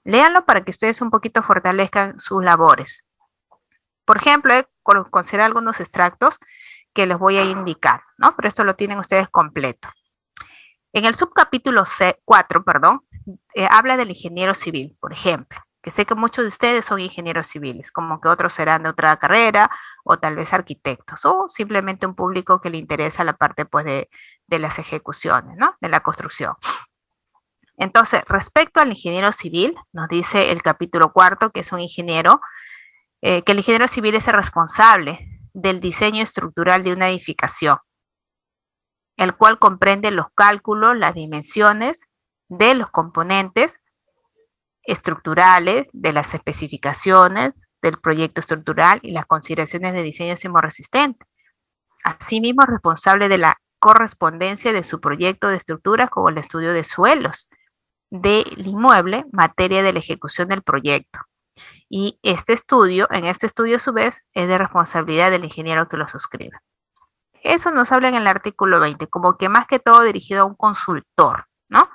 S1: Léanlo para que ustedes un poquito fortalezcan sus labores. Por ejemplo, considerar algunos extractos que les voy a indicar, ¿no? Pero esto lo tienen ustedes completo. En el subcapítulo 4, habla del ingeniero civil, por ejemplo, que sé que muchos de ustedes son ingenieros civiles, como que otros serán de otra carrera, o tal vez arquitectos, o simplemente un público que le interesa la parte, pues, de las ejecuciones, ¿no? De la construcción. Entonces, respecto al ingeniero civil, nos dice el capítulo 4, que es un ingeniero, que el ingeniero civil es el responsable del diseño estructural de una edificación, el cual comprende los cálculos, las dimensiones de los componentes estructurales, de las especificaciones del proyecto estructural y las consideraciones de diseño sismorresistente. Asimismo, es responsable de la correspondencia de su proyecto de estructuras con el estudio de suelos del inmueble, materia de la ejecución del proyecto. Y en este estudio a su vez, es de responsabilidad del ingeniero que lo suscribe. Eso nos habla en el artículo 20, como que más que todo dirigido a un consultor, ¿no?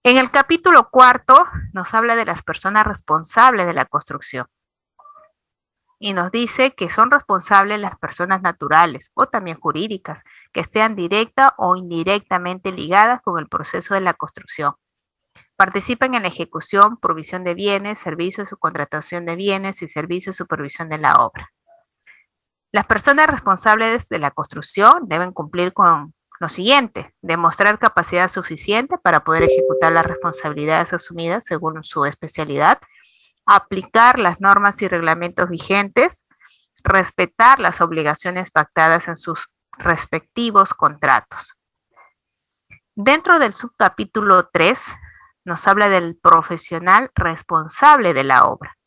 S1: En el capítulo 4 nos habla de las personas responsables de la construcción y nos dice que son responsables las personas naturales o también jurídicas que estén directa o indirectamente ligadas con el proceso de la construcción. Participan en la ejecución, provisión de bienes, servicios, subcontratación de bienes y servicios, supervisión de la obra. Las personas responsables de la construcción deben cumplir con lo siguiente: demostrar capacidad suficiente para poder ejecutar las responsabilidades asumidas según su especialidad, aplicar las normas y reglamentos vigentes, respetar las obligaciones pactadas en sus respectivos contratos. Dentro del subcapítulo 3 nos habla del profesional responsable de la obra,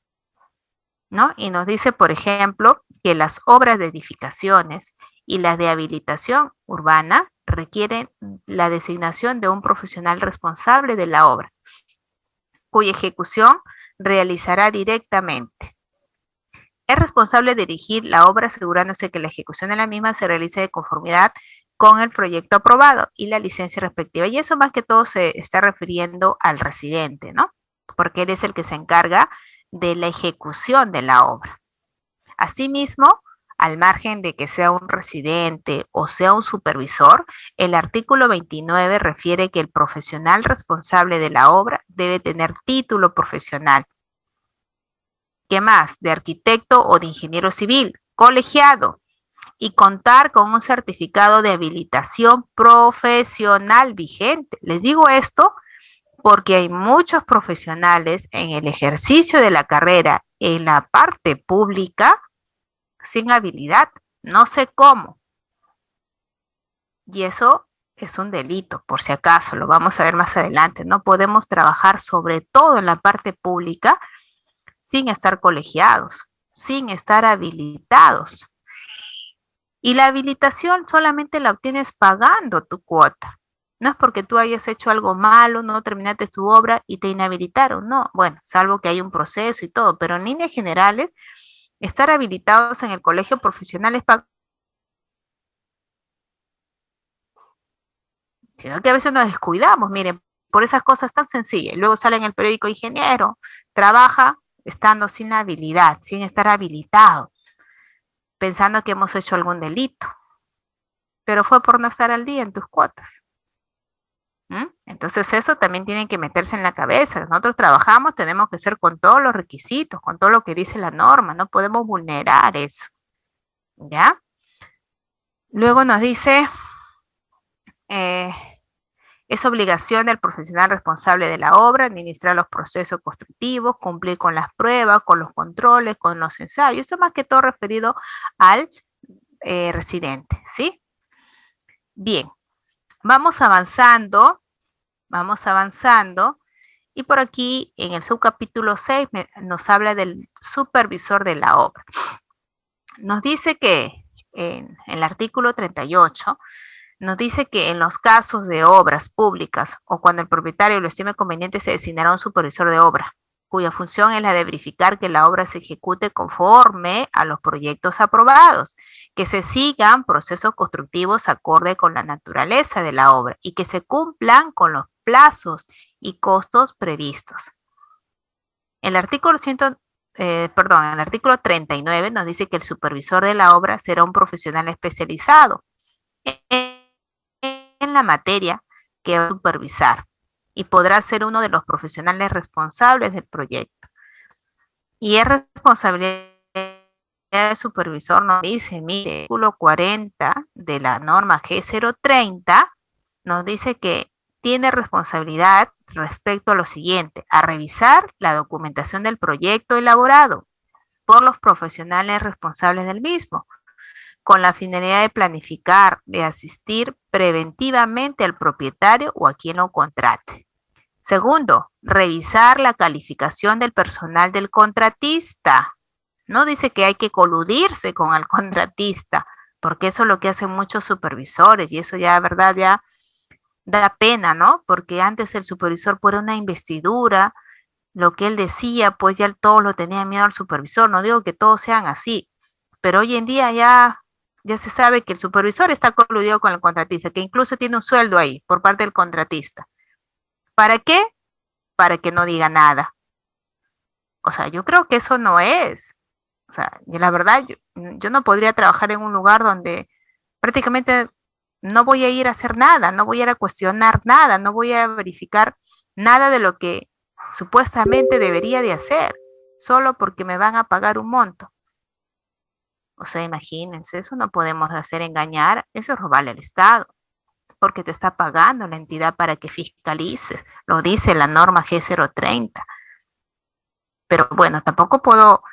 S1: ¿no? Y nos dice, por ejemplo, que las obras de edificaciones y las de habilitación urbana requieren la designación de un profesional responsable de la obra, cuya ejecución realizará directamente. Es responsable de dirigir la obra asegurándose que la ejecución de la misma se realice de conformidad con el proyecto aprobado y la licencia respectiva. Y eso más que todo se está refiriendo al residente, ¿no? Porque él es el que se encarga de la ejecución de la obra. Asimismo, al margen de que sea un residente o sea un supervisor, el artículo 29 refiere que el profesional responsable de la obra debe tener título profesional. ¿Qué más? De arquitecto o de ingeniero civil, colegiado, y contar con un certificado de habilitación profesional vigente. Les digo esto porque hay muchos profesionales en el ejercicio de la carrera en la parte pública sin habilidad, no sé cómo. Y eso es un delito, por si acaso, lo vamos a ver más adelante. No podemos trabajar sobre todo en la parte pública sin estar colegiados, sin estar habilitados. Y la habilitación solamente la obtienes pagando tu cuota. No es porque tú hayas hecho algo malo, no terminaste tu obra y te inhabilitaron, no. Bueno, salvo que hay un proceso y todo, pero en líneas generales, estar habilitados en el colegio profesional es para... Sino que a veces nos descuidamos, miren, por esas cosas tan sencillas. Luego sale en el periódico: ingeniero, trabaja estando sin habilidad, sin estar habilitado, pensando que hemos hecho algún delito, pero fue por no estar al día en tus cuotas. Entonces eso también tiene que meterse en la cabeza. Nosotros trabajamos, tenemos que ser con todos los requisitos, con todo lo que dice la norma, no podemos vulnerar eso, ¿ya? Luego nos dice, es obligación del profesional responsable de la obra administrar los procesos constructivos, cumplir con las pruebas, con los controles, con los ensayos. Esto más que todo referido al residente, ¿sí? Bien, vamos avanzando, y por aquí en el subcapítulo 6 nos habla del supervisor de la obra. Nos dice que en el artículo 38 nos dice que en los casos de obras públicas o cuando el propietario lo estime conveniente, se designará un supervisor de obra, cuya función es la de verificar que la obra se ejecute conforme a los proyectos aprobados, que se sigan procesos constructivos acorde con la naturaleza de la obra y que se cumplan con los plazos y costos previstos. El artículo 39 nos dice que el supervisor de la obra será un profesional especializado en la materia que va a supervisar y podrá ser uno de los profesionales responsables del proyecto. Y es responsabilidad del supervisor, nos dice, mire, el artículo 40 de la norma G030 nos dice que tiene responsabilidad respecto a lo siguiente: a revisar la documentación del proyecto elaborado por los profesionales responsables del mismo, con la finalidad de planificar, de asistir preventivamente al propietario o a quien lo contrate. Segundo, revisar la calificación del personal del contratista. No dice que hay que coludirse con el contratista, porque eso es lo que hacen muchos supervisores y eso ya, verdad, ya da pena, ¿no? Porque antes el supervisor por una investidura, lo que él decía, pues ya todos lo tenían miedo al supervisor. No digo que todos sean así, pero hoy en día ya se sabe que el supervisor está coludido con el contratista, que incluso tiene un sueldo ahí por parte del contratista. ¿Para qué? Para que no diga nada. O sea, yo creo que eso no es. O sea, y la verdad, yo no podría trabajar en un lugar donde prácticamente no voy a ir a hacer nada, no voy a ir a cuestionar nada, no voy a verificar nada de lo que supuestamente debería de hacer, solo porque me van a pagar un monto. O sea, imagínense, eso no podemos hacer, engañar, eso es robarle al Estado, porque te está pagando la entidad para que fiscalices, lo dice la norma G030. Pero bueno, tampoco puedo,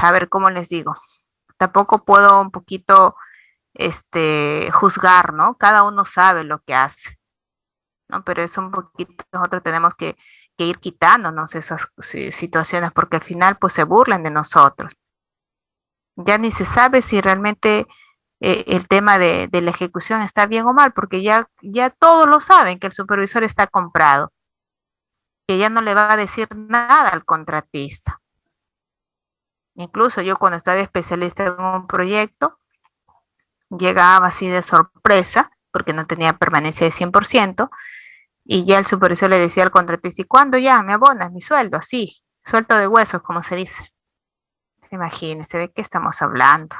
S1: a ver, ¿cómo les digo? Tampoco puedo un poquito juzgar, ¿no? Cada uno sabe lo que hace, ¿no? Pero es un poquito, nosotros tenemos que ir quitándonos esas situaciones porque al final pues se burlan de nosotros. Ya ni se sabe si realmente el tema de la ejecución está bien o mal, porque ya todos lo saben que el supervisor está comprado, que ya no le va a decir nada al contratista. Incluso yo cuando estaba de especialista en un proyecto, llegaba así de sorpresa, porque no tenía permanencia de 100%, y ya el supervisor le decía al contratista: ¿y cuándo ya me abonas mi sueldo? Así, suelto de huesos, como se dice. Imagínense de qué estamos hablando.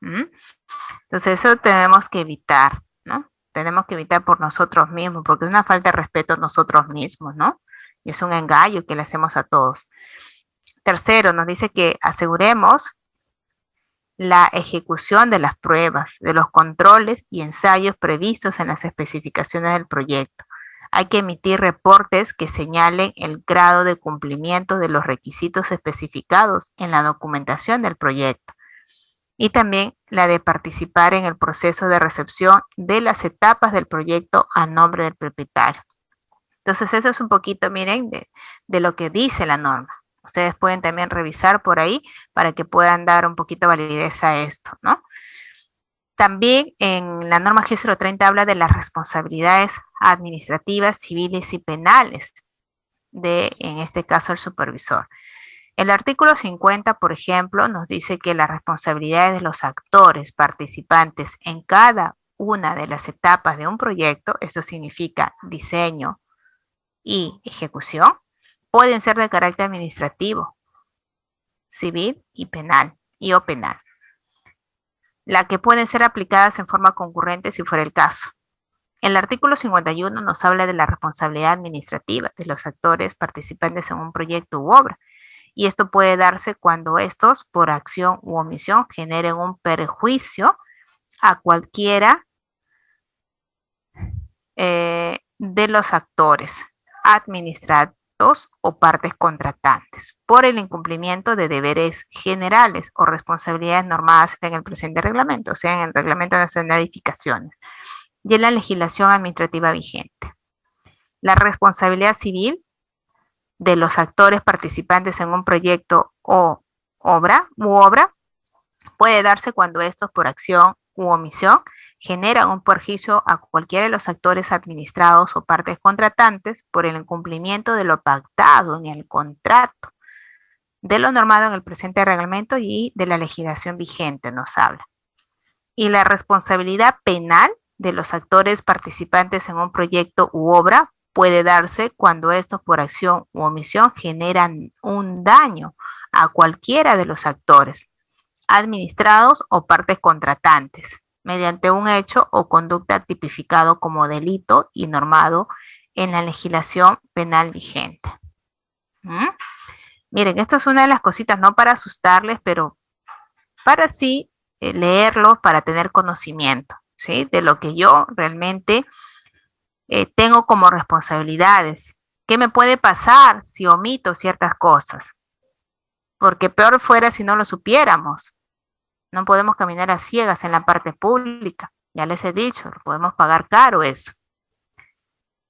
S1: ¿Mm? Entonces eso tenemos que evitar, ¿no? Tenemos que evitar por nosotros mismos, porque es una falta de respeto a nosotros mismos, ¿no? Y es un engaño que le hacemos a todos. Tercero, nos dice que aseguremos la ejecución de las pruebas, de los controles y ensayos previstos en las especificaciones del proyecto. Hay que emitir reportes que señalen el grado de cumplimiento de los requisitos especificados en la documentación del proyecto. Y también la de participar en el proceso de recepción de las etapas del proyecto a nombre del propietario. Entonces eso es un poquito, miren, de lo que dice la norma. Ustedes pueden también revisar por ahí para que puedan dar un poquito de validez a esto, ¿no? También en la norma G030 habla de las responsabilidades administrativas, civiles y penales en este caso, el supervisor. El artículo 50, por ejemplo, nos dice que las responsabilidades de los actores participantes en cada una de las etapas de un proyecto, esto significa diseño y ejecución, pueden ser de carácter administrativo, civil y penal, o penal, la que pueden ser aplicadas en forma concurrente si fuera el caso. El artículo 51 nos habla de la responsabilidad administrativa de los actores participantes en un proyecto u obra, y esto puede darse cuando estos, por acción u omisión, generen un perjuicio a cualquiera de los actores administrados o partes contratantes por el incumplimiento de deberes generales o responsabilidades normadas en el presente reglamento, o sea, en el Reglamento Nacional de Edificaciones y en la legislación administrativa vigente. La responsabilidad civil de los actores participantes en un proyecto u obra puede darse cuando estos, por acción u omisión, generan un perjuicio a cualquiera de los actores administrados o partes contratantes por el incumplimiento de lo pactado en el contrato, de lo normado en el presente reglamento y de la legislación vigente nos habla. Y la responsabilidad penal de los actores participantes en un proyecto u obra puede darse cuando estos, por acción u omisión, generan un daño a cualquiera de los actores administrados o partes contratantes mediante un hecho o conducta tipificado como delito y normado en la legislación penal vigente. Miren, esto es una de las cositas, no para asustarles, pero para sí leerlo, para tener conocimiento, ¿sí? De lo que yo realmente tengo como responsabilidades. ¿Qué me puede pasar si omito ciertas cosas? Porque peor fuera si no lo supiéramos. No podemos caminar a ciegas en la parte pública. Ya les he dicho, podemos pagar caro eso.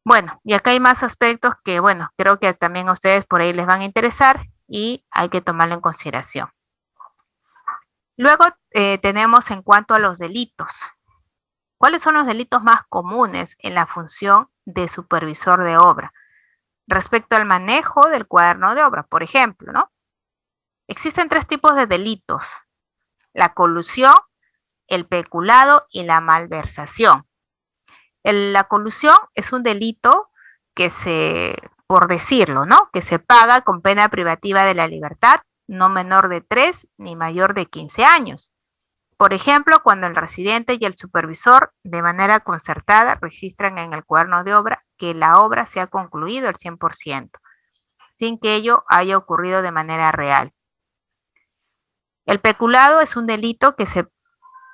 S1: Bueno, y acá hay más aspectos que, bueno, creo que también a ustedes por ahí les van a interesar y hay que tomarlo en consideración. Luego tenemos en cuanto a los delitos. ¿Cuáles son los delitos más comunes en la función de supervisor de obra? Respecto al manejo del cuaderno de obra, por ejemplo, ¿no? Existen 3 tipos de delitos: la colusión, el peculado y la malversación. La colusión es un delito que por decirlo, ¿no? Que se paga con pena privativa de la libertad, no menor de 3 ni mayor de 15 años. Por ejemplo, cuando el residente y el supervisor de manera concertada registran en el cuaderno de obra que la obra se ha concluido al 100%, sin que ello haya ocurrido de manera real. El peculado es un delito que se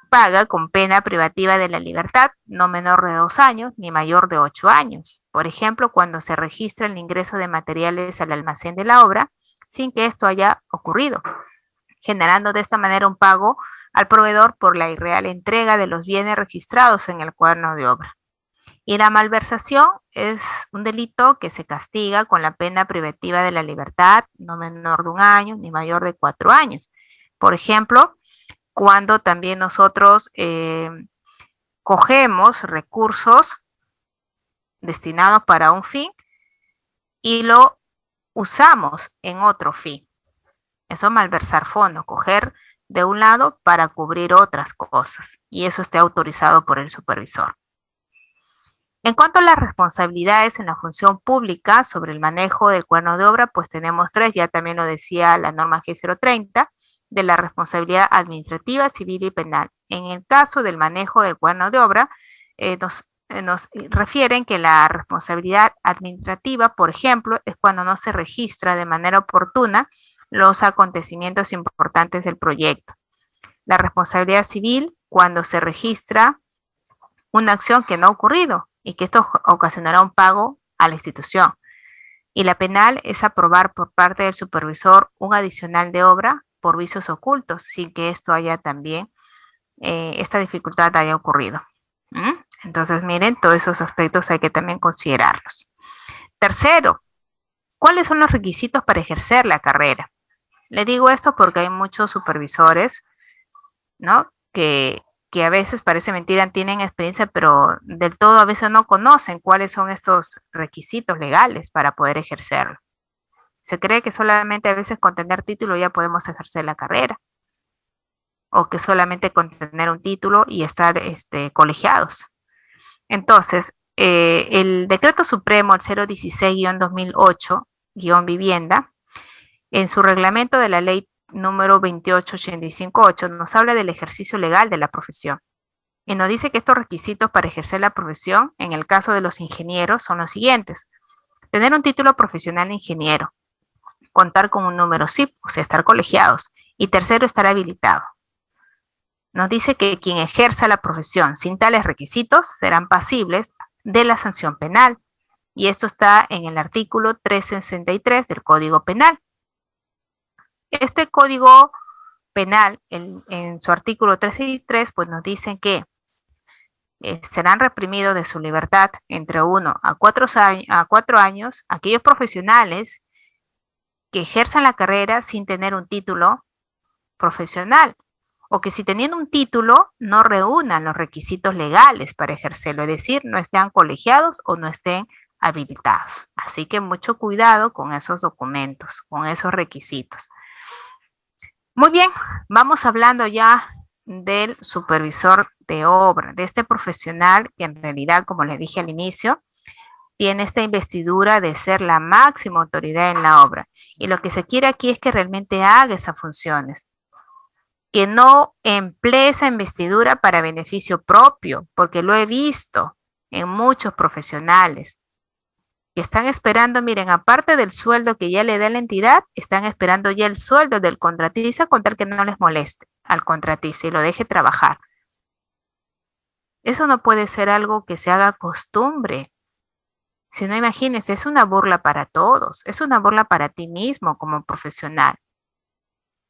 S1: paga con pena privativa de la libertad, no menor de 2 años ni mayor de 8 años. Por ejemplo, cuando se registra el ingreso de materiales al almacén de la obra sin que esto haya ocurrido, generando de esta manera un pago al proveedor por la irreal entrega de los bienes registrados en el cuaderno de obra. Y la malversación es un delito que se castiga con la pena privativa de la libertad, no menor de 1 año ni mayor de 4 años. Por ejemplo, cuando también nosotros cogemos recursos destinados para un fin y lo usamos en otro fin. Eso es malversar fondos, coger de un lado para cubrir otras cosas, y eso esté autorizado por el supervisor. En cuanto a las responsabilidades en la función pública sobre el manejo del cuaderno de obra, pues tenemos 3, ya también lo decía la norma G030, de la responsabilidad administrativa, civil y penal. En el caso del manejo del cuaderno de obra, nos refieren que la responsabilidad administrativa, por ejemplo, es cuando no se registra de manera oportuna los acontecimientos importantes del proyecto. La responsabilidad civil, cuando se registra una acción que no ha ocurrido y que esto ocasionará un pago a la institución. Y la penal es aprobar por parte del supervisor un adicional de obra por vicios ocultos, sin que esto haya también, esta dificultad haya ocurrido. Entonces, miren, todos esos aspectos hay que también considerarlos. Tercero, ¿cuáles son los requisitos para ejercer la carrera? Le digo esto porque hay muchos supervisores, ¿no? Que a veces, parece mentira, tienen experiencia, pero del todo a veces no conocen cuáles son estos requisitos legales para poder ejercerlo. Se cree que solamente a veces con tener título ya podemos ejercer la carrera, o que solamente con tener un título y estar colegiados. Entonces, el Decreto Supremo, el 016-2008-Vivienda, en su reglamento de la ley número 28858, nos habla del ejercicio legal de la profesión. Y nos dice que estos requisitos para ejercer la profesión, en el caso de los ingenieros, son los siguientes: tener un título profesional de ingeniero, contar con un número SIP, o sea, estar colegiados, y tercero, estar habilitado. Nos dice que quien ejerza la profesión sin tales requisitos serán pasibles de la sanción penal, y esto está en el artículo 363 del Código Penal. Este Código Penal, en su artículo 363, pues nos dicen que serán reprimidos de su libertad entre 1 a 4 años aquellos profesionales que ejerzan la carrera sin tener un título profesional, o que si teniendo un título no reúnan los requisitos legales para ejercerlo, es decir, no estén colegiados o no estén habilitados. Así que mucho cuidado con esos documentos, con esos requisitos. Muy bien, vamos hablando ya del supervisor de obra, de este profesional que en realidad, como les dije al inicio, tiene esta investidura de ser la máxima autoridad en la obra. Y lo que se quiere aquí es que realmente haga esas funciones, que no emplee esa investidura para beneficio propio, porque lo he visto en muchos profesionales que están esperando, miren, aparte del sueldo que ya le da la entidad, están esperando ya el sueldo del contratista con tal que no les moleste al contratista y lo deje trabajar. Eso no puede ser algo que se haga costumbre. Si no, imagínense, es una burla para todos, es una burla para ti mismo como profesional.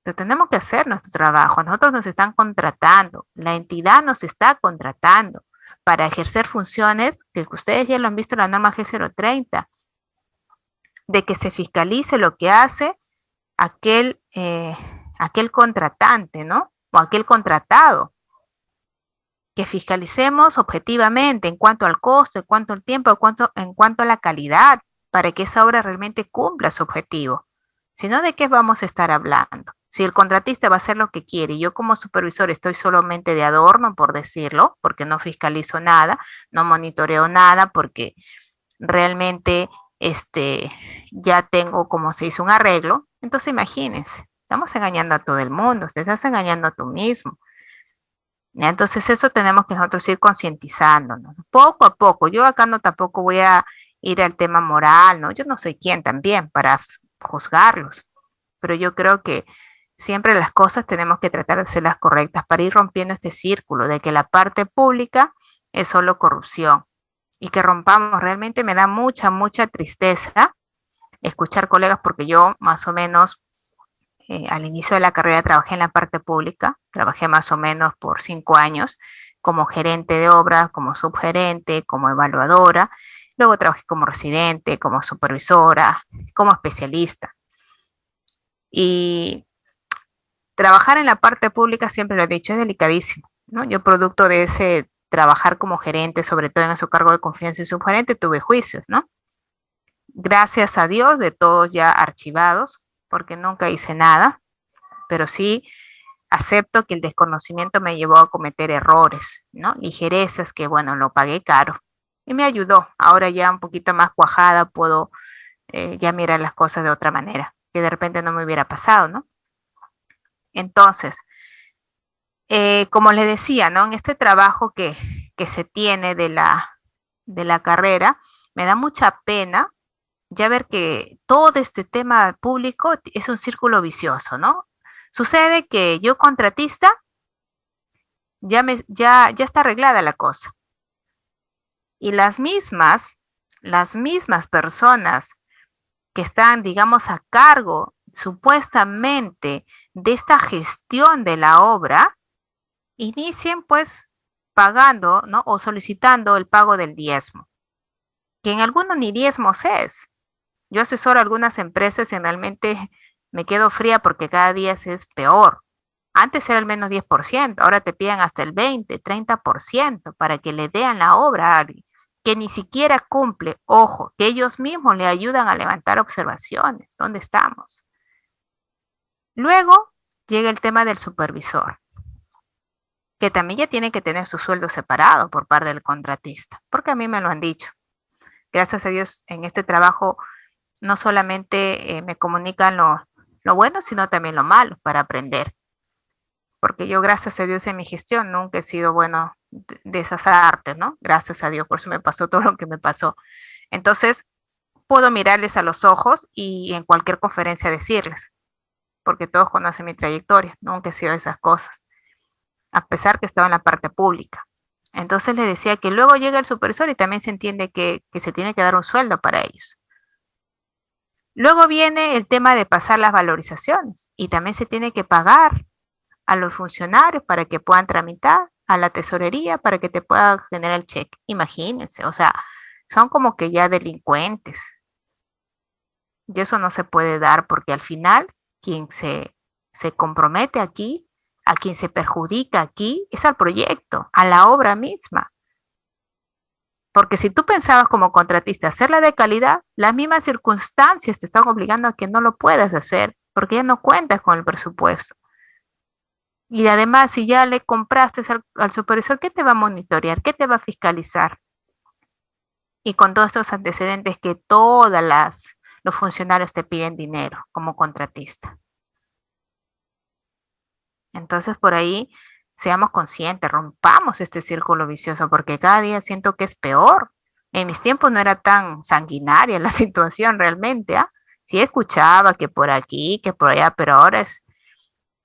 S1: Pero tenemos que hacer nuestro trabajo. Nosotros nos están contratando, la entidad nos está contratando para ejercer funciones que ustedes ya lo han visto en la norma G030, de que se fiscalice lo que hace aquel contratante, ¿no? O aquel contratado. Que fiscalicemos objetivamente en cuanto al costo, en cuanto al tiempo, en cuanto a la calidad, para que esa obra realmente cumpla su objetivo. Si no, ¿de qué vamos a estar hablando? Si el contratista va a hacer lo que quiere y yo como supervisor estoy solamente de adorno, por decirlo, porque no fiscalizo nada, no monitoreo nada, porque realmente ya tengo, como se hizo, un arreglo, entonces imagínense, estamos engañando a todo el mundo, te estás engañando a tú mismo. ¿Ya? Entonces eso tenemos que nosotros ir concientizándonos, poco a poco. Yo acá no tampoco voy a ir al tema moral, ¿no? Yo no soy quien también para juzgarlos, pero yo creo que siempre las cosas tenemos que tratar de hacerlas correctas para ir rompiendo este círculo de que la parte pública es solo corrupción y que rompamos. Realmente me da mucha tristeza escuchar colegas, porque yo más o menos al inicio de la carrera trabajé en la parte pública, trabajé más o menos por 5 años como gerente de obras, como subgerente, como evaluadora, luego trabajé como residente, como supervisora, como especialista. Y trabajar en la parte pública, siempre lo he dicho, es delicadísimo, ¿no? Yo producto de ese trabajar como gerente, sobre todo en su cargo de confianza y subgerente, tuve juicios, ¿no? Gracias a Dios, de todos ya archivados, porque nunca hice nada, pero sí acepto que el desconocimiento me llevó a cometer errores, ¿no? Ligerezas que, bueno, lo pagué caro y me ayudó. Ahora ya un poquito más cuajada puedo ya mirar las cosas de otra manera, que de repente no me hubiera pasado, ¿no? Entonces, como le decía, ¿no? En este trabajo que se tiene de la carrera, me da mucha pena ya ver que todo este tema público es un círculo vicioso, ¿no? Sucede que yo contratista ya está arreglada la cosa. Y las mismas personas que están, digamos, a cargo supuestamente de esta gestión de la obra, inicien pues pagando, ¿no? O solicitando el pago del diezmo, que en algunos ni diezmos es. Yo asesoro a algunas empresas y realmente me quedo fría porque cada día es peor. Antes era al menos 10%, ahora te piden hasta el 20, 30% para que le den la obra a alguien que ni siquiera cumple. Ojo, que ellos mismos le ayudan a levantar observaciones. ¿Dónde estamos? Luego llega el tema del supervisor, que también ya tiene que tener su sueldo separado por parte del contratista, porque a mí me lo han dicho. Gracias a Dios, en este trabajo no solamente me comunican lo bueno, sino también lo malo para aprender. Porque yo, gracias a Dios, en mi gestión nunca he sido bueno de esas artes, ¿no? Gracias a Dios, por eso me pasó todo lo que me pasó. Entonces, puedo mirarles a los ojos y en cualquier conferencia decirles, porque todos conocen mi trayectoria, nunca he sido de esas cosas, a pesar que estaba en la parte pública. Entonces les decía que luego llega el supervisor y también se entiende que se tiene que dar un sueldo para ellos. Luego viene el tema de pasar las valorizaciones y también se tiene que pagar a los funcionarios para que puedan tramitar, a la tesorería para que te pueda generar el cheque. Imagínense, o sea, son como que ya delincuentes. Y eso no se puede dar porque al final quien se compromete aquí, a quien se perjudica aquí, es al proyecto, a la obra misma. Porque si tú pensabas como contratista hacerla de calidad, las mismas circunstancias te están obligando a que no lo puedas hacer, porque ya no cuentas con el presupuesto. Y además, si ya le compraste al supervisor, ¿qué te va a monitorear? ¿Qué te va a fiscalizar? Y con todos estos antecedentes que los funcionarios te piden dinero como contratista. Entonces, por ahí, seamos conscientes, rompamos este círculo vicioso, porque cada día siento que es peor. En mis tiempos no era tan sanguinaria la situación realmente, ¿ah? Sí escuchaba que por aquí, que por allá, pero ahora es...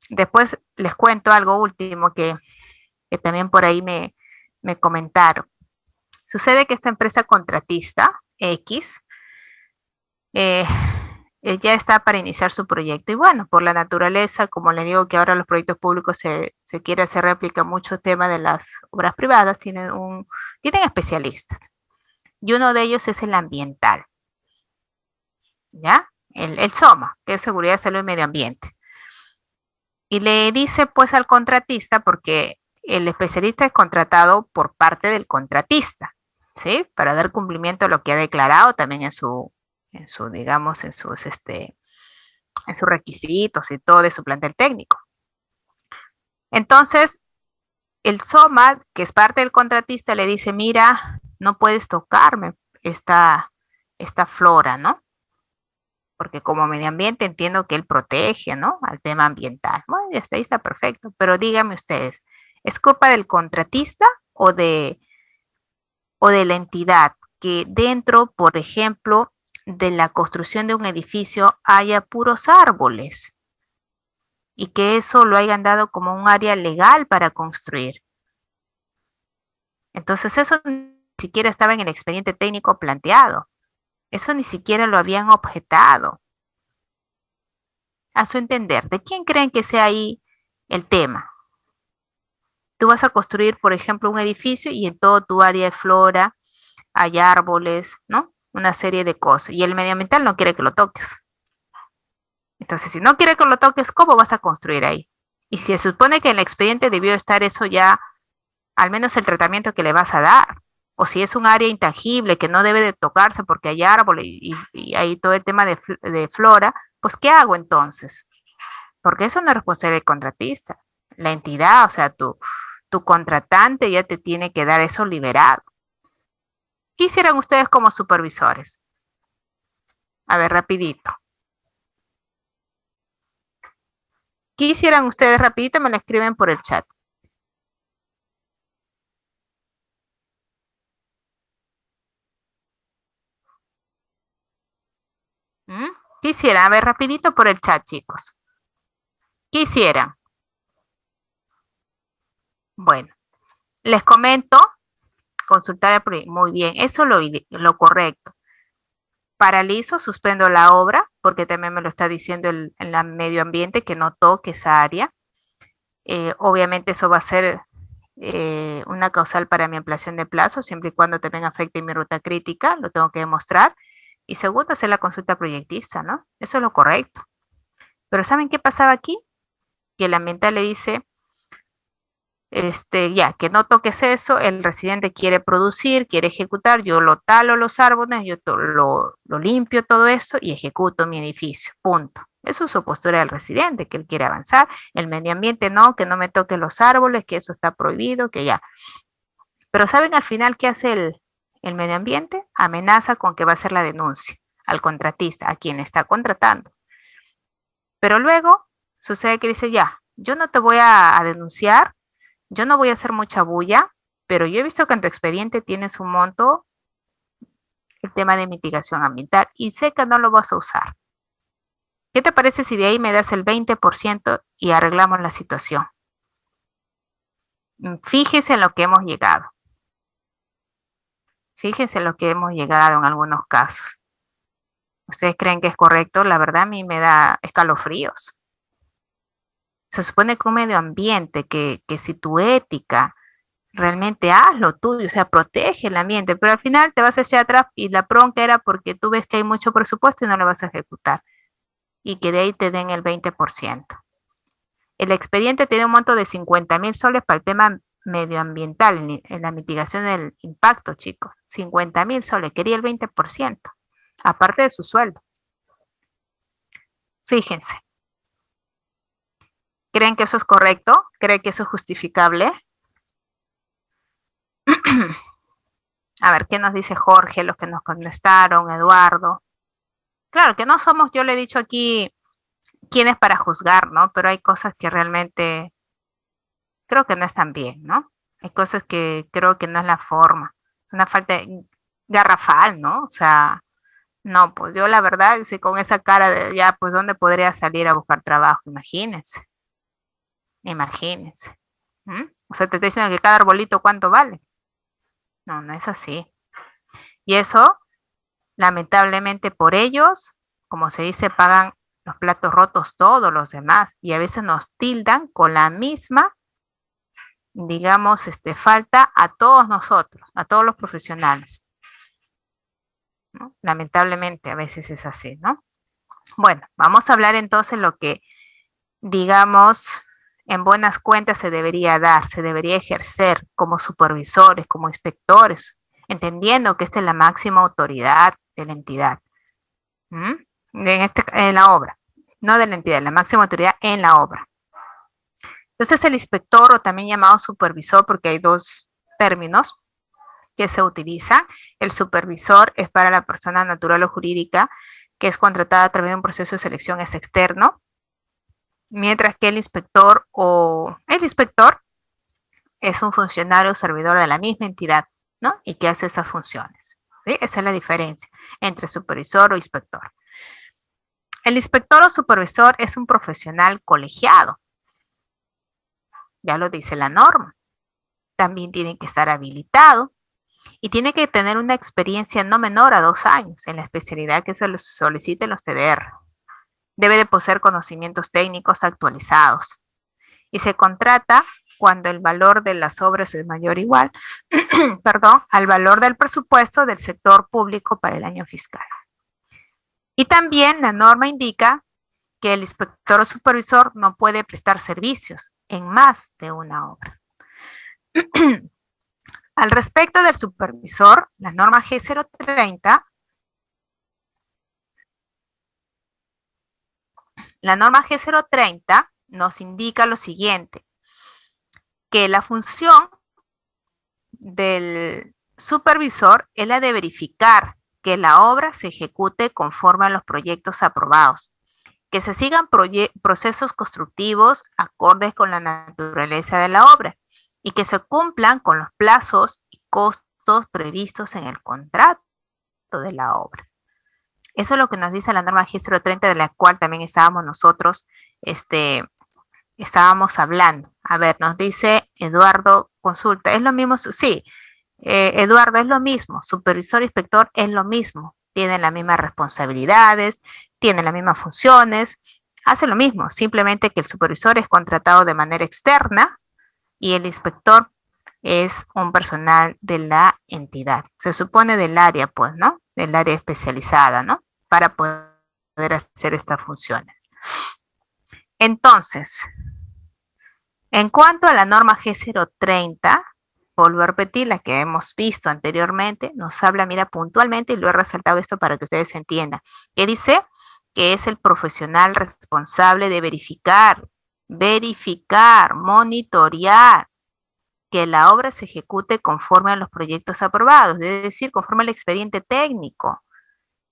S1: Después les cuento algo último que también por ahí me comentaron. Sucede que esta empresa contratista X, ya está para iniciar su proyecto. Y bueno, por la naturaleza, como le digo que ahora los proyectos públicos se quiere hacer réplica mucho tema de las obras privadas, tienen especialistas. Y uno de ellos es el ambiental, ¿ya? El SOMA, que es Seguridad, Salud y Medio Ambiente. Y le dice pues al contratista, porque el especialista es contratado por parte del contratista, ¿sí? Para dar cumplimiento a lo que ha declarado también digamos, en sus requisitos y todo de su plantel técnico. Entonces, el SOMA, que es parte del contratista, le dice, mira, no puedes tocarme esta flora, ¿no? Porque como medio ambiente entiendo que él protege, ¿no? Al tema ambiental. Bueno, ya está, ahí está perfecto. Pero díganme ustedes, ¿es culpa del contratista o de la entidad que dentro, por ejemplo, de la construcción de un edificio haya puros árboles y que eso lo hayan dado como un área legal para construir? Entonces eso ni siquiera estaba en el expediente técnico planteado. Eso ni siquiera lo habían objetado. A su entender, ¿de quién creen que sea ahí el tema? Tú vas a construir, por ejemplo, un edificio y en todo tu área de flora hay árboles, ¿no? Una serie de cosas. Y el medioambiental no quiere que lo toques. Entonces, si no quiere que lo toques, ¿cómo vas a construir ahí? Y si se supone que en el expediente debió estar eso ya, al menos el tratamiento que le vas a dar. O si es un área intangible que no debe de tocarse porque hay árboles y hay todo el tema de flora, pues ¿qué hago entonces? Porque eso no es responsabilidad del contratista. La entidad, o sea, tu contratante ya te tiene que dar eso liberado. ¿Qué hicieran ustedes como supervisores? A ver, rapidito. ¿Qué hicieran ustedes rapidito? Me lo escriben por el chat. ¿Mm? ¿Qué hicieran? A ver, rapidito por el chat, chicos. ¿Qué hicieran? Bueno, les comento, consultar el proyecto. Muy bien, eso es lo correcto. Paralizo, suspendo la obra, porque también me lo está diciendo el medio ambiente que no toque esa área. Obviamente eso va a ser una causal para mi ampliación de plazo, siempre y cuando también afecte mi ruta crítica, lo tengo que demostrar. Y segundo, hacer la consulta proyectista, ¿no? Eso es lo correcto. Pero ¿saben qué pasaba aquí? Que el ambiental le dice, ya, que no toques eso, el residente quiere producir, quiere ejecutar, yo lo talo los árboles, yo lo limpio todo eso y ejecuto mi edificio, punto. Eso es su postura del residente, que él quiere avanzar, el medio ambiente no, que no me toque los árboles, que eso está prohibido, que ya. Pero ¿saben al final qué hace el medio ambiente? Amenaza con que va a hacer la denuncia al contratista, a quien está contratando. Pero luego sucede que dice, ya, yo no te voy a denunciar, yo no voy a hacer mucha bulla, pero yo he visto que en tu expediente tienes un monto, el tema de mitigación ambiental, y sé que no lo vas a usar. ¿Qué te parece si de ahí me das el 20% y arreglamos la situación? Fíjese en lo que hemos llegado. Fíjense en lo que hemos llegado en algunos casos. ¿Ustedes creen que es correcto? La verdad a mí me da escalofríos. Se supone que un medio ambiente, que si tu ética realmente haz lo tuyo, o sea, protege el ambiente, pero al final te vas hacia atrás y la bronca era porque tú ves que hay mucho presupuesto y no lo vas a ejecutar y que de ahí te den el 20%. El expediente tiene un monto de 50.000 soles para el tema medioambiental, en la mitigación del impacto, chicos. 50.000 soles, quería el 20%, aparte de su sueldo. Fíjense, ¿creen que eso es correcto? ¿Creen que eso es justificable? A ver, ¿qué nos dice Jorge? Los que nos contestaron, Eduardo. Claro, que no somos, yo le he dicho aquí, quiénes para juzgar, ¿no? Pero hay cosas que realmente creo que no están bien, ¿no? Hay cosas que creo que no es la forma. Una falta garrafal, ¿no? O sea, no, pues yo la verdad, si con esa cara de ya, pues ¿dónde podría salir a buscar trabajo? Imagínense, imagínense. ¿Mm? O sea, te está diciendo que cada arbolito cuánto vale. No, no es así. Y eso Lamentablemente por ellos, como se dice, pagan los platos rotos todos los demás y a veces nos tildan con la misma, digamos, falta a todos nosotros, a todos los profesionales, ¿no? Lamentablemente a veces es así, ¿no? Bueno, vamos a hablar entonces lo que, digamos, en buenas cuentas se debería dar, se debería ejercer como supervisores, como inspectores, entendiendo que esta es la máxima autoridad de la entidad, en la obra, no de la entidad, la máxima autoridad en la obra. Entonces el inspector, o también llamado supervisor, porque hay dos términos que se utilizan. El supervisor es para la persona natural o jurídica que es contratada a través de un proceso de selección, es externo, mientras que el inspector es un funcionario o servidor de la misma entidad, ¿no? Y que hace esas funciones, ¿sí? Esa es la diferencia entre supervisor o inspector. El inspector o supervisor es un profesional colegiado, ya lo dice la norma. También tiene que estar habilitado y tiene que tener una experiencia no menor a 2 años en la especialidad que se solicite en los TDR. Debe de poseer conocimientos técnicos actualizados y se contrata cuando el valor de las obras es mayor o igual perdón, al valor del presupuesto del sector público para el año fiscal. Y también la norma indica que el inspector o supervisor no puede prestar servicios en más de una obra. Al respecto del supervisor, la norma G030, nos indica lo siguiente, que la función del supervisor es la de verificar que la obra se ejecute conforme a los proyectos aprobados, que se sigan procesos constructivos acordes con la naturaleza de la obra y que se cumplan con los plazos y costos previstos en el contrato de la obra. Eso es lo que nos dice la norma G030, de la cual también estábamos nosotros, estábamos hablando. A ver, nos dice Eduardo, consulta, ¿es lo mismo? Sí, Eduardo, es lo mismo, supervisor, inspector es lo mismo, tienen las mismas responsabilidades, tienen las mismas funciones, hace lo mismo, simplemente que el supervisor es contratado de manera externa y el inspector es un personal de la entidad, se supone del área, pues, ¿no? Del área especializada, ¿no? Para poder hacer estas funciones. Entonces, en cuanto a la norma G030, vuelvo a repetir, la que hemos visto anteriormente, nos habla, mira, puntualmente, y lo he resaltado esto para que ustedes entiendan, que dice que es el profesional responsable de verificar, monitorear que la obra se ejecute conforme a los proyectos aprobados, es decir, conforme al expediente técnico,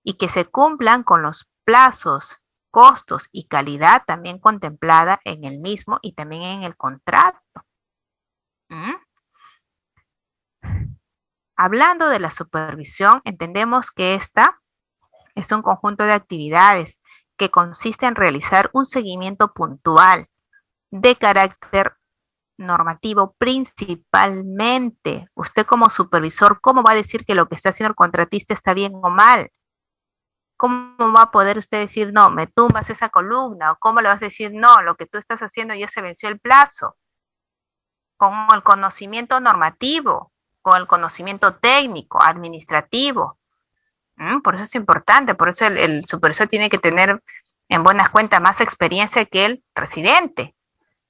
S1: y que se cumplan con los plazos, costos y calidad también contemplada en el mismo y también en el contrato. Hablando de la supervisión, entendemos que esta es un conjunto de actividades que consiste en realizar un seguimiento puntual de carácter normativo principalmente. Usted como supervisor, ¿cómo va a decir que lo que está haciendo el contratista está bien o mal? ¿Cómo va a poder usted decir, no, me tumbas esa columna? ¿O cómo le vas a decir, no, lo que tú estás haciendo ya se venció el plazo? Con el conocimiento normativo, con el conocimiento técnico, administrativo. Por eso es importante, por eso el supervisor tiene que tener en buenas cuentas más experiencia que el residente,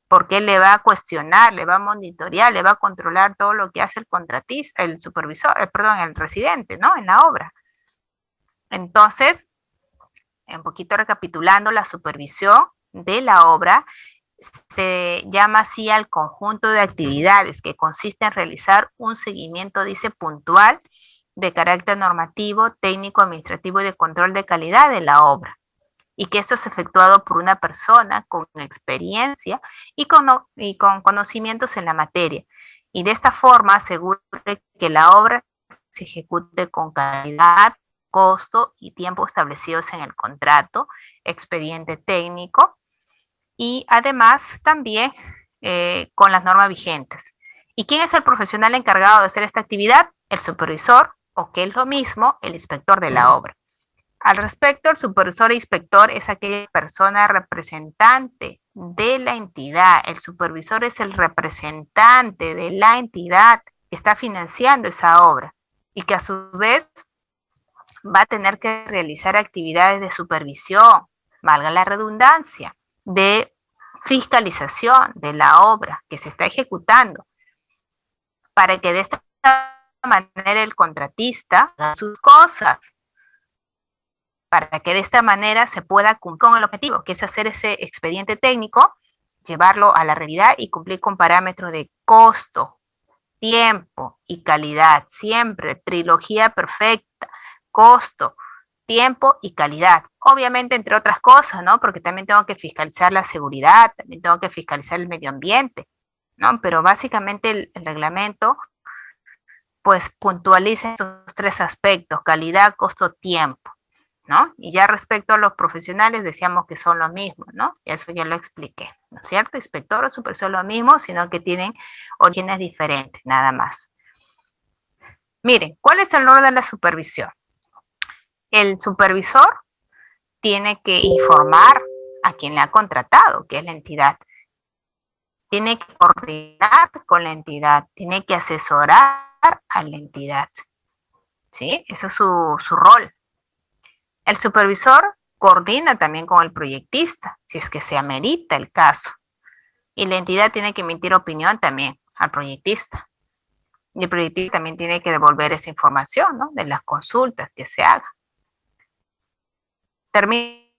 S1: porque él le va a cuestionar, le va a monitorear, le va a controlar todo lo que hace el contratista, el supervisor, el residente, ¿no? En la obra. Entonces, un poquito recapitulando, la supervisión de la obra se llama así al conjunto de actividades que consiste en realizar un seguimiento, dice, puntual de carácter normativo, técnico, administrativo y de control de calidad de la obra, y que esto es efectuado por una persona con experiencia y con conocimientos en la materia, y de esta forma asegure que la obra se ejecute con calidad, costo y tiempo establecidos en el contrato, expediente técnico, y además también con las normas vigentes. ¿Y quién es el profesional encargado de hacer esta actividad? El supervisor o que es lo mismo, el inspector de la obra. Al respecto, el supervisor e inspector es aquella persona representante de la entidad. El supervisor es el representante de la entidad que está financiando esa obra y que a su vez va a tener que realizar actividades de supervisión, valga la redundancia, de fiscalización de la obra que se está ejecutando, para que de esta manera el contratista haga sus cosas, para que de esta manera se pueda cumplir con el objetivo, que es hacer ese expediente técnico, llevarlo a la realidad y cumplir con parámetros de costo, tiempo y calidad. Siempre trilogía perfecta: costo, tiempo y calidad. Obviamente, entre otras cosas, ¿no? Porque también tengo que fiscalizar la seguridad, también tengo que fiscalizar el medio ambiente, ¿no? Pero básicamente el reglamento pues puntualiza estos tres aspectos: calidad, costo, tiempo, ¿no? Y ya respecto a los profesionales decíamos que son lo mismo, ¿no? Y eso ya lo expliqué, ¿no es cierto? Inspector o supervisor lo mismo, sino que tienen orígenes diferentes, nada más. Miren, ¿cuál es el orden de la supervisión? El supervisor tiene que informar a quien le ha contratado, que es la entidad. Tiene que coordinar con la entidad, tiene que asesorar a la entidad, ¿sí? Ese es su rol. El supervisor coordina también con el proyectista, si es que se amerita el caso. Y la entidad tiene que emitir opinión también al proyectista. Y el proyectista también tiene que devolver esa información, ¿no? De las consultas que se hagan. Termino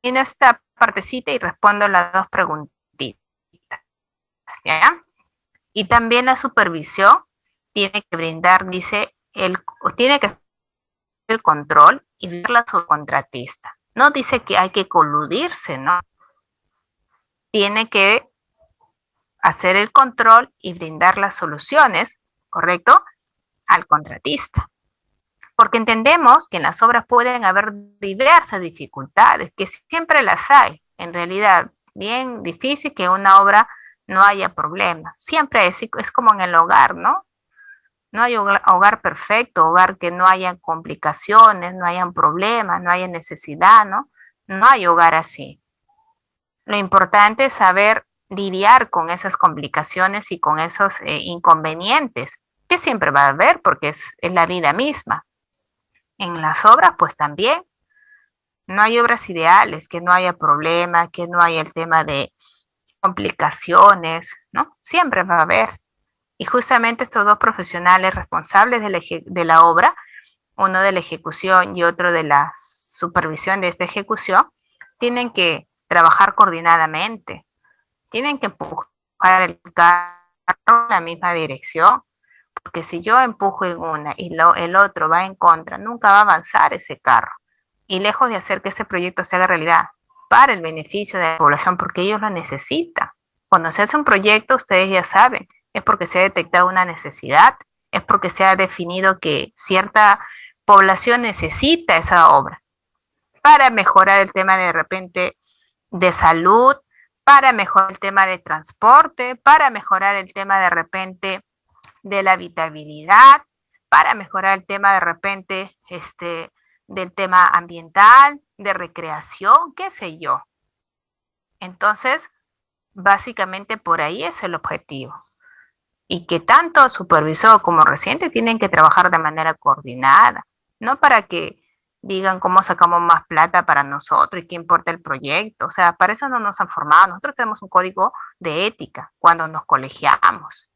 S1: esta partecita y respondo las dos preguntitas, ¿ya? Y también la supervisión tiene que brindar, dice, tiene que hacer el control y verla a su contratista. No dice que hay que coludirse, ¿no? Tiene que hacer el control y brindar las soluciones, ¿correcto?, al contratista. Porque entendemos que en las obras pueden haber diversas dificultades, que siempre las hay. En realidad, bien difícil que una obra no haya problemas. Siempre es como en el hogar, ¿no? No hay hogar perfecto, hogar que no haya complicaciones, no hayan problemas, no haya necesidad, ¿no? No hay hogar así. Lo importante es saber lidiar con esas complicaciones y con esos inconvenientes, que siempre va a haber porque es la vida misma. En las obras, pues también, no hay obras ideales, que no haya problemas, que no haya el tema de complicaciones, ¿no? Siempre va a haber. Y justamente estos dos profesionales responsables de la obra, uno de la ejecución y otro de la supervisión de esta ejecución, tienen que trabajar coordinadamente, tienen que empujar el carro en la misma dirección, porque si yo empujo en una y el otro va en contra, nunca va a avanzar ese carro. Y lejos de hacer que ese proyecto se haga realidad para el beneficio de la población, porque ellos lo necesitan. Cuando se hace un proyecto, ustedes ya saben, es porque se ha detectado una necesidad, es porque se ha definido que cierta población necesita esa obra para mejorar el tema de repente de salud, para mejorar el tema de transporte, para mejorar el tema de repente de la habitabilidad, para mejorar el tema de repente del tema ambiental, de recreación, qué sé yo. Entonces, básicamente por ahí es el objetivo. Y que tanto supervisor como residente tienen que trabajar de manera coordinada, no para que digan cómo sacamos más plata para nosotros y qué importa el proyecto. O sea, para eso no nos han formado. Nosotros tenemos un código de ética cuando nos colegiamos.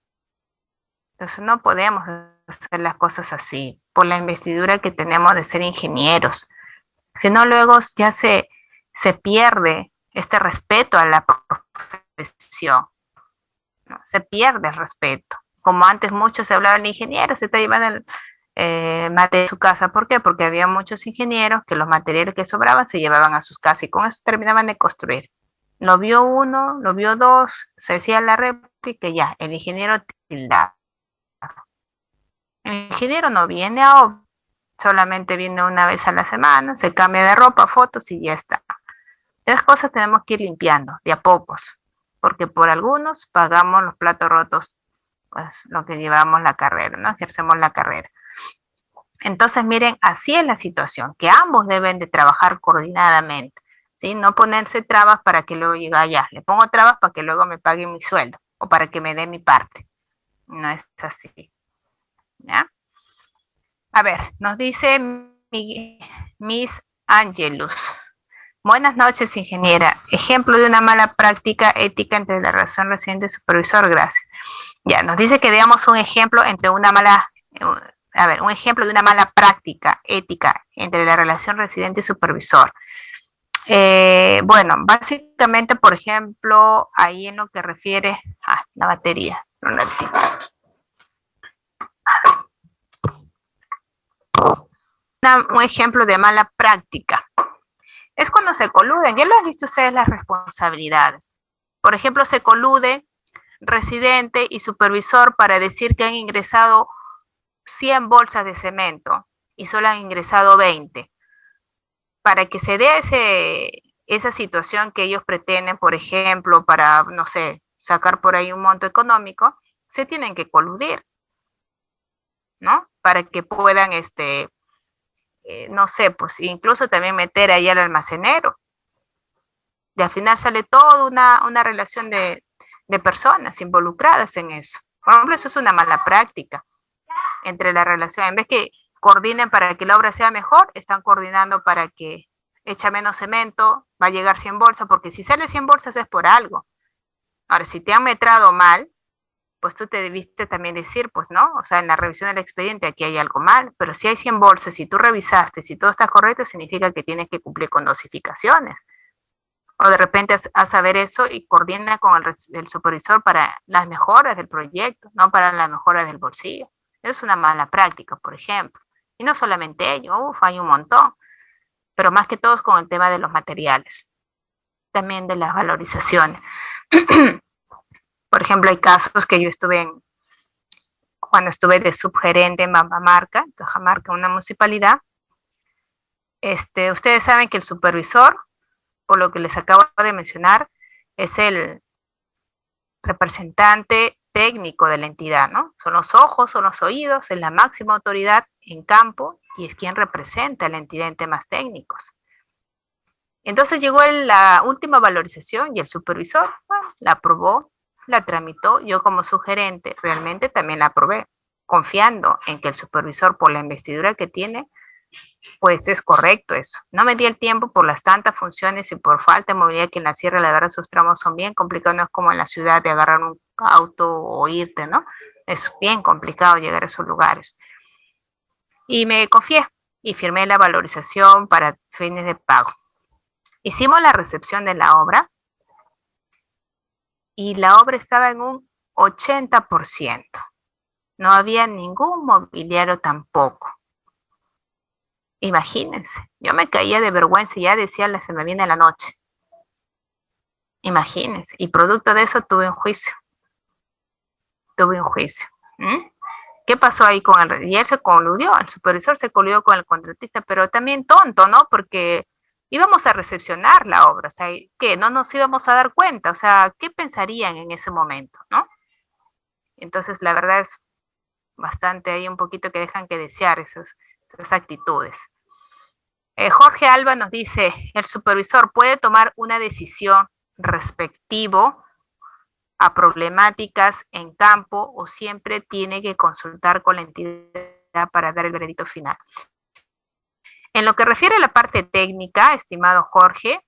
S1: Entonces no podemos hacer las cosas así por la investidura que tenemos de ser ingenieros. Si no, luego ya se pierde este respeto a la profesión, ¿no? Se pierde el respeto. Como antes mucho se hablaba del ingeniero, se está llevando el material de su casa. ¿Por qué? Porque había muchos ingenieros que los materiales que sobraban se llevaban a sus casas y con eso terminaban de construir. Lo vio uno, lo vio dos, se decía la réplica y ya, el ingeniero tildaba. El ingeniero no viene a obra, solamente viene una vez a la semana, se cambia de ropa, fotos y ya está. Las cosas tenemos que ir limpiando de a pocos, porque por algunos pagamos los platos rotos, pues lo que llevamos la carrera, ¿no? Ejercemos la carrera. Entonces, miren, así es la situación, que ambos deben de trabajar coordinadamente, ¿sí? No ponerse trabas para que luego diga, ya, le pongo trabas para que luego me pague mi sueldo o para que me dé mi parte. No es así, ¿ya? A ver, nos dice Miss Angelus. Buenas noches, ingeniera. Ejemplo de una mala práctica ética entre la relación residente y supervisor, gracias. Ya, nos dice que veamos un ejemplo entre una mala, un ejemplo de una mala práctica ética entre la relación residente y supervisor. Bueno, básicamente, por ejemplo, ahí en lo que refiere a la batería. Un ejemplo de mala práctica es cuando se coluden. Ya lo han visto ustedes las responsabilidades. Por ejemplo, se colude residente y supervisor para decir que han ingresado 100 bolsas de cemento y solo han ingresado 20. Para que se dé esa situación que ellos pretenden, por ejemplo, para, no sé, sacar por ahí un monto económico, se tienen que coludir, ¿no? Para que puedan, no sé, pues incluso también meter ahí al almacenero. Y al final sale toda una relación de personas involucradas en eso. Por ejemplo, eso es una mala práctica entre la relación. En vez que coordinen para que la obra sea mejor, están coordinando para que echa menos cemento, va a llegar 100 bolsas, porque si sale 100 bolsas es por algo. Ahora, si te han metrado mal, pues tú te debiste también decir, pues no, o sea, en la revisión del expediente aquí hay algo mal, pero si hay 100 bolsas, si tú revisaste, si todo está correcto, significa que tienes que cumplir con dosificaciones. O de repente a saber eso y coordina con el supervisor para las mejoras del proyecto, no para las mejoras del bolsillo. Eso es una mala práctica, por ejemplo. Y no solamente ello, hay un montón, pero más que todo con el tema de los materiales, también de las valorizaciones. Por ejemplo, hay casos que yo estuve cuando estuve de subgerente en Bambamarca, Cajamarca, una municipalidad. Ustedes saben que el supervisor, por lo que les acabo de mencionar, es el representante técnico de la entidad, ¿no? Son los ojos, son los oídos, es la máxima autoridad en campo y es quien representa a la entidad en temas técnicos. Entonces llegó la última valorización y el supervisor, bueno, la aprobó, la tramitó. Yo como sugerente realmente también la aprobé, confiando en que el supervisor, por la investidura que tiene, pues es correcto eso. No me di el tiempo por las tantas funciones y por falta de movilidad, que en la sierra la verdad sus tramos son bien complicados, no es como en la ciudad de agarrar un auto o irte, ¿no? Es bien complicado llegar a esos lugares. Y me confié y firmé la valorización para fines de pago. Hicimos la recepción de la obra y la obra estaba en un 80%. No había ningún mobiliario tampoco. Imagínense, yo me caía de vergüenza y ya decía, se me viene la noche. Imagínense, y producto de eso tuve un juicio. ¿Qué pasó ahí con él? Y él se coludió, el supervisor se coludió con el contratista, pero también tonto, ¿no? Porque íbamos a recepcionar la obra, o sea, ¿qué? No nos íbamos a dar cuenta, o sea, ¿qué pensarían en ese momento, no? Entonces, la verdad es bastante ahí un poquito que dejan que desear esas actitudes. Jorge Alba nos dice, el supervisor puede tomar una decisión respectivo a problemáticas en campo o siempre tiene que consultar con la entidad para dar el veredicto final. En lo que refiere a la parte técnica, estimado Jorge,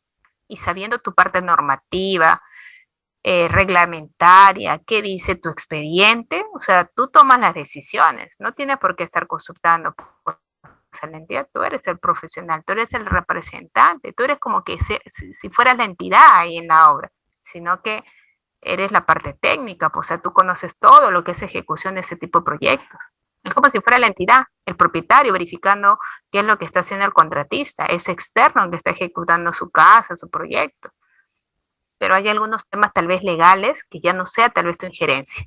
S1: y sabiendo tu parte normativa, reglamentaria, qué dice tu expediente, o sea, tú tomas las decisiones, no tienes por qué estar consultando por la entidad, tú eres el profesional, tú eres el representante, tú eres como que si fueras la entidad ahí en la obra, sino que eres la parte técnica, pues, o sea, tú conoces todo lo que es ejecución de ese tipo de proyectos. Es como si fuera la entidad, el propietario, verificando qué es lo que está haciendo el contratista, es externo que está ejecutando su casa, su proyecto. Pero hay algunos temas tal vez legales que ya no sea tal vez tu injerencia.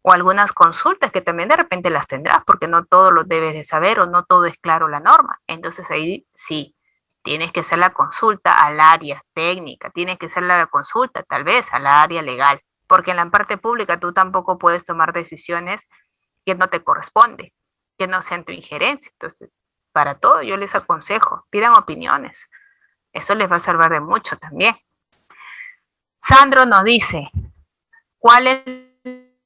S1: O algunas consultas que también de repente las tendrás, porque no todo lo debes de saber o no todo es claro la norma. Entonces ahí sí, tienes que hacer la consulta al área técnica, tienes que hacer la consulta tal vez al área legal, porque en la parte pública tú tampoco puedes tomar decisiones que no te corresponden. que no sean tu injerencia. Entonces, para todo yo les aconsejo, pidan opiniones. Eso les va a salvar de mucho también. Sandro nos dice, ¿cuál es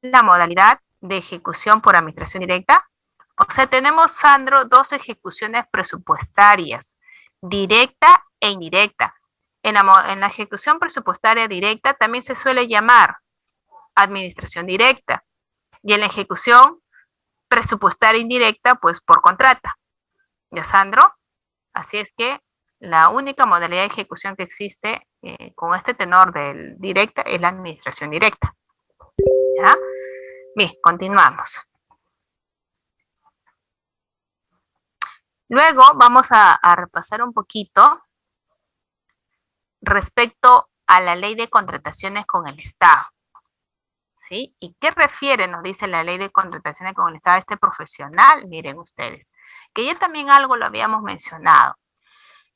S1: la modalidad de ejecución por administración directa? O sea, tenemos, Sandro, dos ejecuciones presupuestarias, directa e indirecta. En la ejecución presupuestaria directa también se suele llamar administración directa. Y en la ejecución presupuestaria indirecta, pues por contrata. ¿Ya, Sandro? Así es que la única modalidad de ejecución que existe con este tenor del directa es la administración directa. ¿Ya? Bien, continuamos. Luego vamos a repasar un poquito respecto a la ley de contrataciones con el Estado. ¿Sí? ¿Y qué refiere, nos dice la ley de contrataciones con el Estado, este profesional? Miren ustedes, que ya también algo lo habíamos mencionado.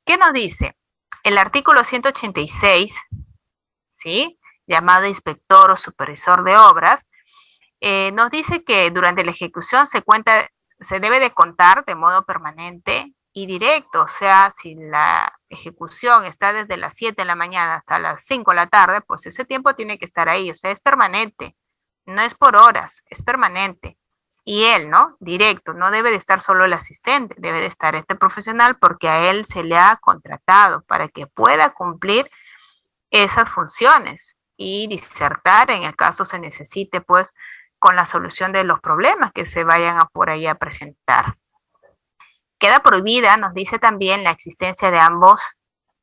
S1: ¿Qué nos dice? El artículo 186, ¿sí? Llamado inspector o supervisor de obras, nos dice que durante la ejecución se debe de contar de modo permanente y directo, o sea, si la ejecución está desde las 7 de la mañana hasta las 5 de la tarde, pues ese tiempo tiene que estar ahí, o sea, es permanente, no es por horas, es permanente. Y él, ¿no? Directo, no debe de estar solo el asistente, debe de estar este profesional porque a él se le ha contratado para que pueda cumplir esas funciones y disertar en el caso se necesite, pues, con la solución de los problemas que se vayan a por ahí a presentar. Queda prohibida, nos dice también, la existencia de ambos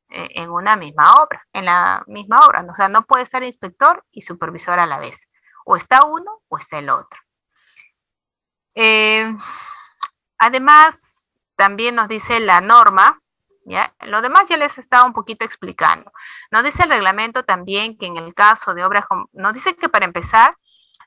S1: en una misma obra, en la misma obra. O sea, no puede estar inspector y supervisor a la vez. O está uno o está el otro. Además, también nos dice la norma, ¿ya? Lo demás ya les estaba un poquito explicando. Nos dice el reglamento también que en el caso de obras, nos dice que para empezar,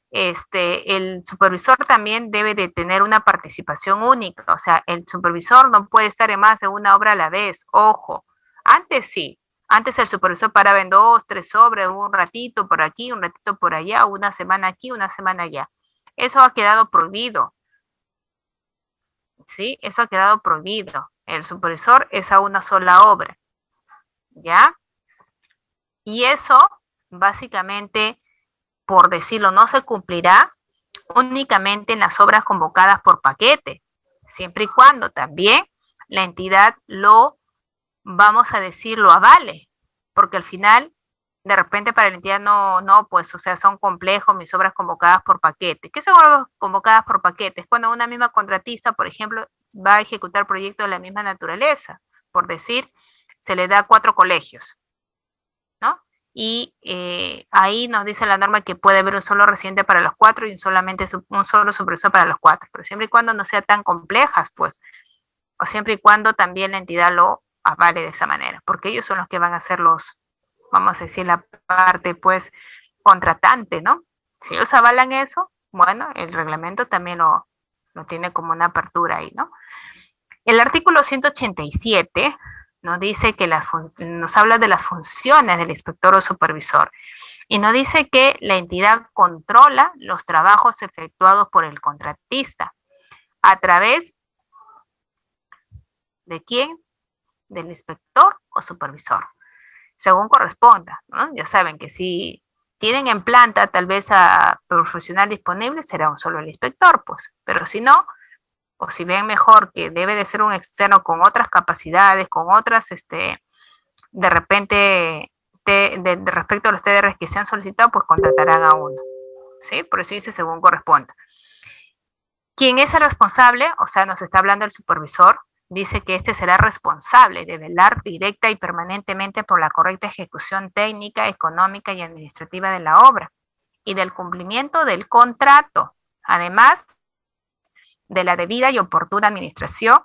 S1: el supervisor también debe de tener una participación única, o sea, el supervisor no puede estar en más de una obra a la vez, ojo, antes sí, antes el supervisor paraba en 2, 3 obras, un ratito por aquí, un ratito por allá, una semana aquí, una semana allá, eso ha quedado prohibido, ¿sí? Eso ha quedado prohibido, el supervisor es a una sola obra, ¿ya? Y eso, básicamente, por decirlo, no se cumplirá únicamente en las obras convocadas por paquete, siempre y cuando también la entidad lo, vamos a decir, lo avale, porque al final, de repente para la entidad no, pues, o sea, son complejos mis obras convocadas por paquete. ¿Qué son obras convocadas por paquete? Es cuando una misma contratista, por ejemplo, va a ejecutar proyectos de la misma naturaleza, por decir, se le da 4 colegios, ¿no? Y ahí nos dice la norma que puede haber un solo residente para los 4 y un solo supervisor para los 4, pero siempre y cuando no sean tan complejas, pues, o siempre y cuando también la entidad lo avale de esa manera, porque ellos son los que van a ser los, vamos a decir, la parte, pues, contratante, ¿no? Si ellos avalan eso, bueno, el reglamento también lo tiene como una apertura ahí, ¿no? El artículo 187 nos dice que nos habla de las funciones del inspector o supervisor y nos dice que la entidad controla los trabajos efectuados por el contratista a través de quién, del inspector o supervisor, según corresponda, ¿no? Ya saben que si tienen en planta tal vez a profesional disponible será un solo el inspector, pues, pero si no, o si ven mejor que debe de ser un externo con otras capacidades, con otras, de repente, de respecto a los TDRs que se han solicitado, pues contratarán a uno, ¿sí? Por eso dice según corresponda. ¿Quién es el responsable? O sea, nos está hablando el supervisor, dice que este será responsable de velar directa y permanentemente por la correcta ejecución técnica, económica y administrativa de la obra y del cumplimiento del contrato, además de la debida y oportuna administración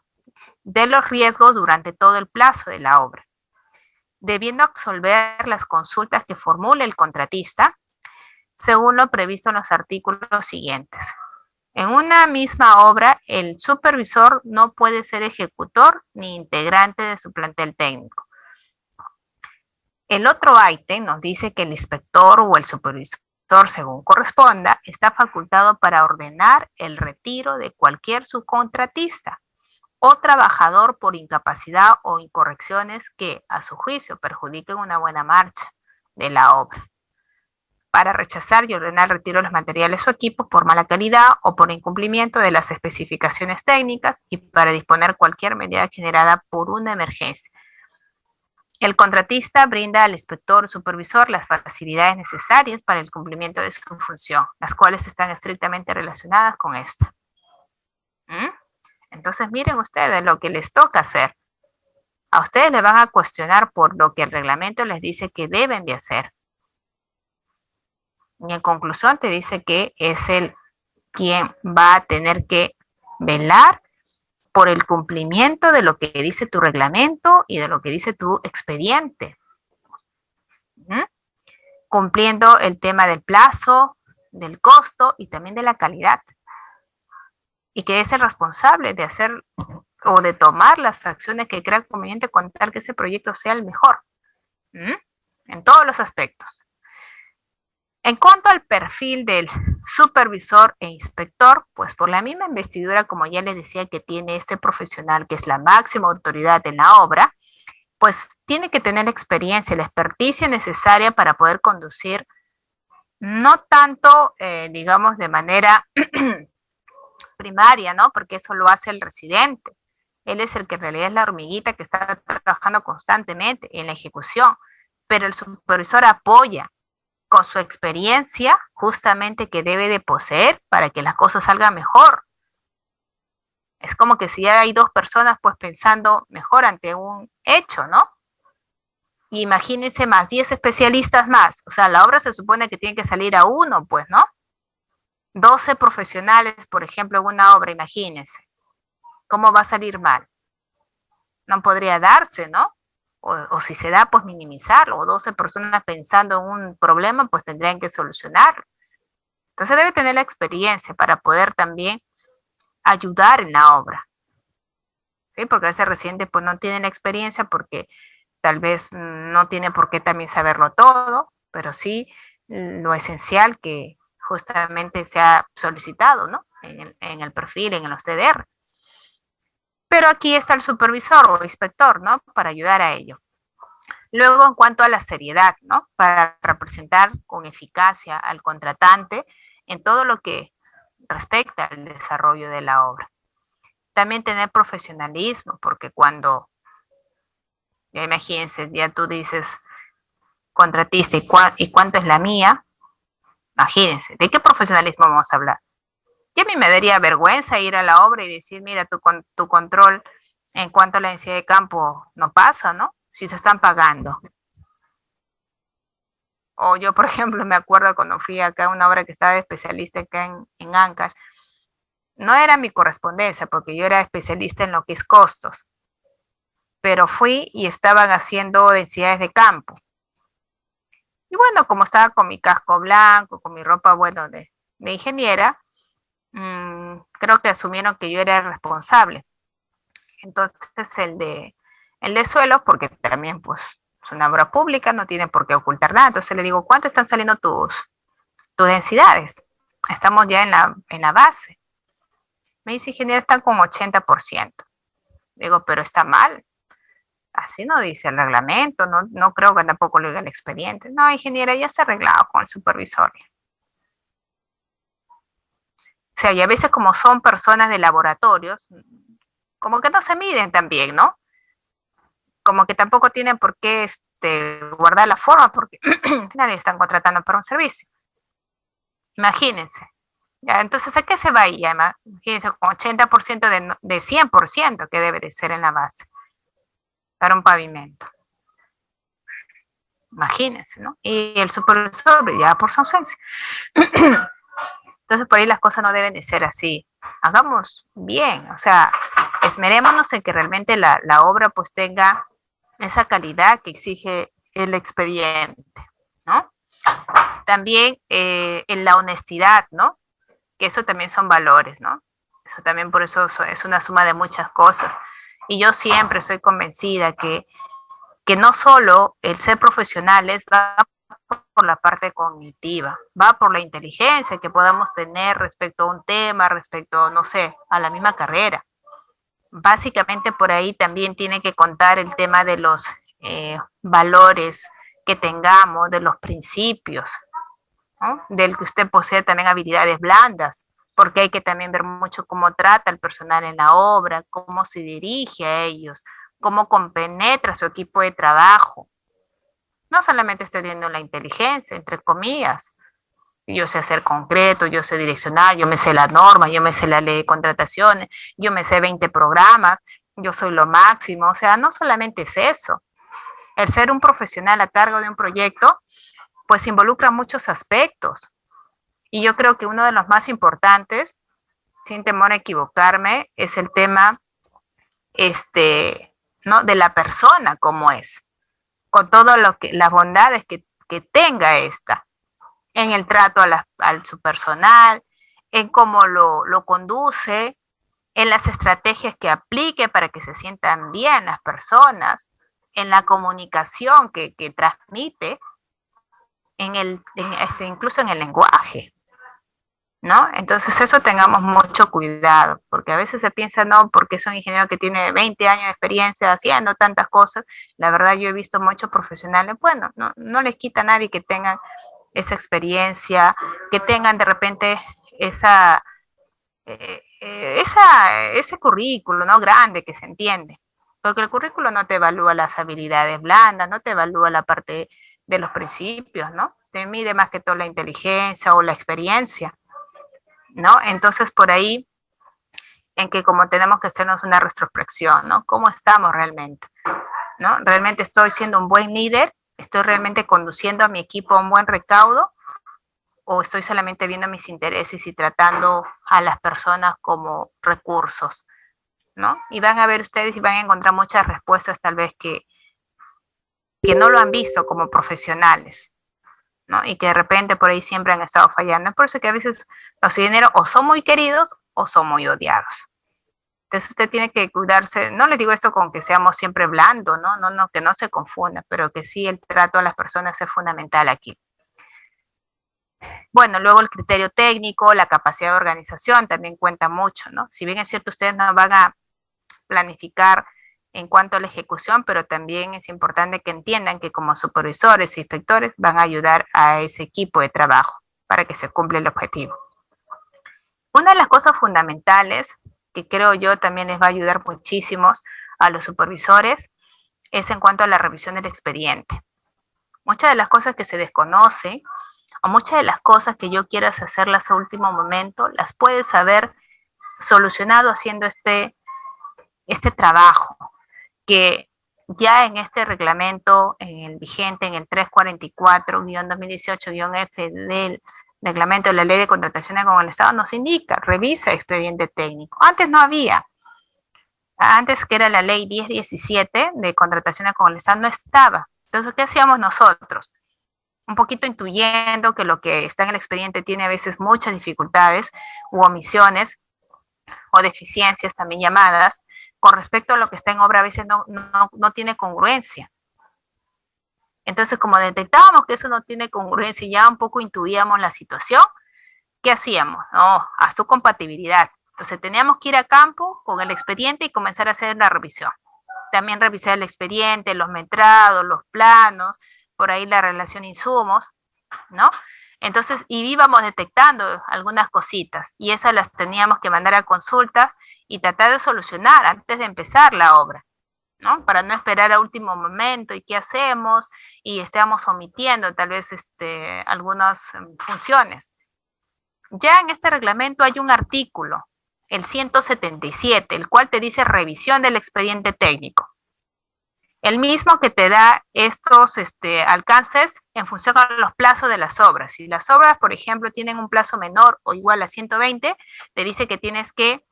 S1: de los riesgos durante todo el plazo de la obra, debiendo absolver las consultas que formule el contratista según lo previsto en los artículos siguientes. En una misma obra, el supervisor no puede ser ejecutor ni integrante de su plantel técnico. El otro ítem nos dice que el inspector o el supervisor inspector, según corresponda, está facultado para ordenar el retiro de cualquier subcontratista o trabajador por incapacidad o incorrecciones que, a su juicio, perjudiquen una buena marcha de la obra, para rechazar y ordenar el retiro de los materiales o equipos por mala calidad o por incumplimiento de las especificaciones técnicas y para disponer cualquier medida generada por una emergencia. El contratista brinda al inspector o supervisor las facilidades necesarias para el cumplimiento de su función, las cuales están estrictamente relacionadas con esta. Entonces miren ustedes lo que les toca hacer. A ustedes les van a cuestionar por lo que el reglamento les dice que deben de hacer. Y en conclusión te dice que es él quien va a tener que velar por el cumplimiento de lo que dice tu reglamento y de lo que dice tu expediente. Cumpliendo el tema del plazo, del costo y también de la calidad. Y que es el responsable de hacer o de tomar las acciones que crea conveniente con tal que ese proyecto sea el mejor. En todos los aspectos. En cuanto al perfil del supervisor e inspector, pues por la misma investidura, como ya les decía, que tiene este profesional, que es la máxima autoridad en la obra, pues tiene que tener experiencia, la experticia necesaria para poder conducir, no tanto, digamos, de manera primaria, ¿no? Porque eso lo hace el residente. Él es el que en realidad es la hormiguita que está trabajando constantemente en la ejecución, pero el supervisor apoya con su experiencia justamente que debe de poseer para que las cosas salgan mejor. Es como que si ya hay dos personas pues pensando mejor ante un hecho, ¿no? Y imagínense más, 10 especialistas más. O sea, la obra se supone que tiene que salir a uno, pues, ¿no? 12 profesionales, por ejemplo, en una obra, imagínense. ¿Cómo va a salir mal? No podría darse, ¿no? O si se da, pues minimizarlo, o 12 personas pensando en un problema, pues tendrían que solucionarlo. Entonces debe tener la experiencia para poder también ayudar en la obra, ¿sí? Porque ese residente pues no tiene la experiencia porque tal vez no tiene por qué también saberlo todo, pero sí lo esencial que justamente se ha solicitado, ¿no? En el perfil, en los TDR. Pero aquí está el supervisor o inspector, ¿no? Para ayudar a ello. Luego, en cuanto a la seriedad, ¿no? Para representar con eficacia al contratante en todo lo que respecta al desarrollo de la obra. También tener profesionalismo, porque cuando, ya imagínense, ya tú dices, contratista, ¿y cuánto es la mía? Imagínense, ¿de qué profesionalismo vamos a hablar? Y a mí me daría vergüenza ir a la obra y decir, mira, tu control en cuanto a la densidad de campo no pasa, ¿no? Si se están pagando. O yo, por ejemplo, me acuerdo cuando fui acá a una obra que estaba de especialista acá en Ancash, no era mi correspondencia porque yo era especialista en lo que es costos, pero fui y estaban haciendo densidades de campo. Y bueno, como estaba con mi casco blanco, con mi ropa, bueno, de ingeniera, creo que asumieron que yo era el responsable. Entonces el de suelos, porque también pues es una obra pública, no tiene por qué ocultar nada. Entonces le digo, ¿cuánto están saliendo tus densidades? Estamos ya en la base. Me dice, ingeniero, están con 80%. Digo, pero está mal. Así no dice el reglamento, no creo que tampoco lo diga el expediente. No, ingeniera, ya está arreglado con el supervisor. O sea, y a veces como son personas de laboratorios, como que no se miden también, ¿no? Como que tampoco tienen por qué guardar la forma porque nadie están contratando para un servicio. Imagínense. Ya, entonces, ¿a qué se va ahí? Imagínense, con 80% de 100% que debe de ser en la base para un pavimento. Imagínense, ¿no? Y el supervisor ya por su ausencia. Entonces, por ahí las cosas no deben de ser así. Hagamos bien, o sea, esmerémonos en que realmente la obra pues tenga esa calidad que exige el expediente, ¿no? También en la honestidad, ¿no? Que eso también son valores, ¿no? Eso también por eso es una suma de muchas cosas. Y yo siempre soy convencida que no solo el ser profesionales va a por la parte cognitiva, va por la inteligencia que podamos tener respecto a un tema, respecto, no sé, a la misma carrera. Básicamente por ahí también tiene que contar el tema de los valores que tengamos, de los principios, ¿no? Del que usted posee también habilidades blandas, porque hay que también ver mucho cómo trata el personal en la obra, cómo se dirige a ellos, cómo compenetra su equipo de trabajo. No solamente está teniendo la inteligencia, entre comillas. Yo sé ser concreto, yo sé direccionar, yo me sé la norma, yo me sé la ley de contrataciones, yo me sé 20 programas, yo soy lo máximo. O sea, no solamente es eso. El ser un profesional a cargo de un proyecto, pues involucra muchos aspectos. Y yo creo que uno de los más importantes, sin temor a equivocarme, es el tema ¿no? de la persona como es, con todo lo que las bondades que tenga esta en el trato a su personal, en cómo lo conduce, en las estrategias que aplique para que se sientan bien las personas, en la comunicación que transmite, incluso en el lenguaje, ¿no? Entonces eso tengamos mucho cuidado, porque a veces se piensa, no, porque es un ingeniero que tiene 20 años de experiencia haciendo tantas cosas. La verdad yo he visto muchos profesionales, bueno, no les quita a nadie que tengan esa experiencia, que tengan de repente ese currículo, ¿no? Grande, que se entiende. Porque el currículo no te evalúa las habilidades blandas, no te evalúa la parte de los principios, ¿no? Te mide más que todo la inteligencia o la experiencia, ¿no? Entonces, por ahí, en que como tenemos que hacernos una retrospección, ¿no? ¿Cómo estamos realmente? ¿No? ¿Realmente estoy siendo un buen líder? ¿Estoy realmente conduciendo a mi equipo a un buen recaudo? ¿O estoy solamente viendo mis intereses y tratando a las personas como recursos? ¿No? Y van a ver ustedes y van a encontrar muchas respuestas tal vez que no lo han visto como profesionales, ¿no? Y que de repente por ahí siempre han estado fallando. Es por eso que a veces los ingenieros o son muy queridos o son muy odiados. Entonces usted tiene que cuidarse, no le digo esto con que seamos siempre blandos, ¿no? Que no se confunda, pero que sí el trato a las personas es fundamental aquí. Bueno, luego el criterio técnico, la capacidad de organización también cuenta mucho, ¿no? Si bien es cierto, ustedes no van a planificar en cuanto a la ejecución, pero también es importante que entiendan que como supervisores e inspectores van a ayudar a ese equipo de trabajo para que se cumpla el objetivo. Una de las cosas fundamentales que creo yo también les va a ayudar muchísimo a los supervisores es en cuanto a la revisión del expediente. Muchas de las cosas que se desconocen o muchas de las cosas que yo quieras hacerlas a último momento, las puedes haber solucionado haciendo este trabajo, que ya en este reglamento, en el vigente, en el 344-2018-F del reglamento de la ley de contrataciones con el Estado, nos indica, revisa expediente técnico. Antes no había. Antes, que era la ley 1017 de contrataciones con el Estado, no estaba. Entonces, ¿qué hacíamos nosotros? Un poquito intuyendo que lo que está en el expediente tiene a veces muchas dificultades u omisiones o deficiencias también llamadas, con respecto a lo que está en obra, a veces no tiene congruencia. Entonces, como detectábamos que eso no tiene congruencia y ya un poco intuíamos la situación, ¿qué hacíamos? No, haz tu compatibilidad. Entonces, teníamos que ir a campo con el expediente y comenzar a hacer la revisión. También revisar el expediente, los metrados, los planos, por ahí la relación insumos, ¿no? Entonces, y íbamos detectando algunas cositas y esas las teníamos que mandar a consultas y tratar de solucionar antes de empezar la obra, ¿no? Para no esperar a último momento y qué hacemos y estamos omitiendo tal vez algunas funciones. Ya en este reglamento hay un artículo, el 177, el cual te dice revisión del expediente técnico. El mismo que te da estos alcances en función a los plazos de las obras. Si las obras, por ejemplo, tienen un plazo menor o igual a 120, te dice que tienes que,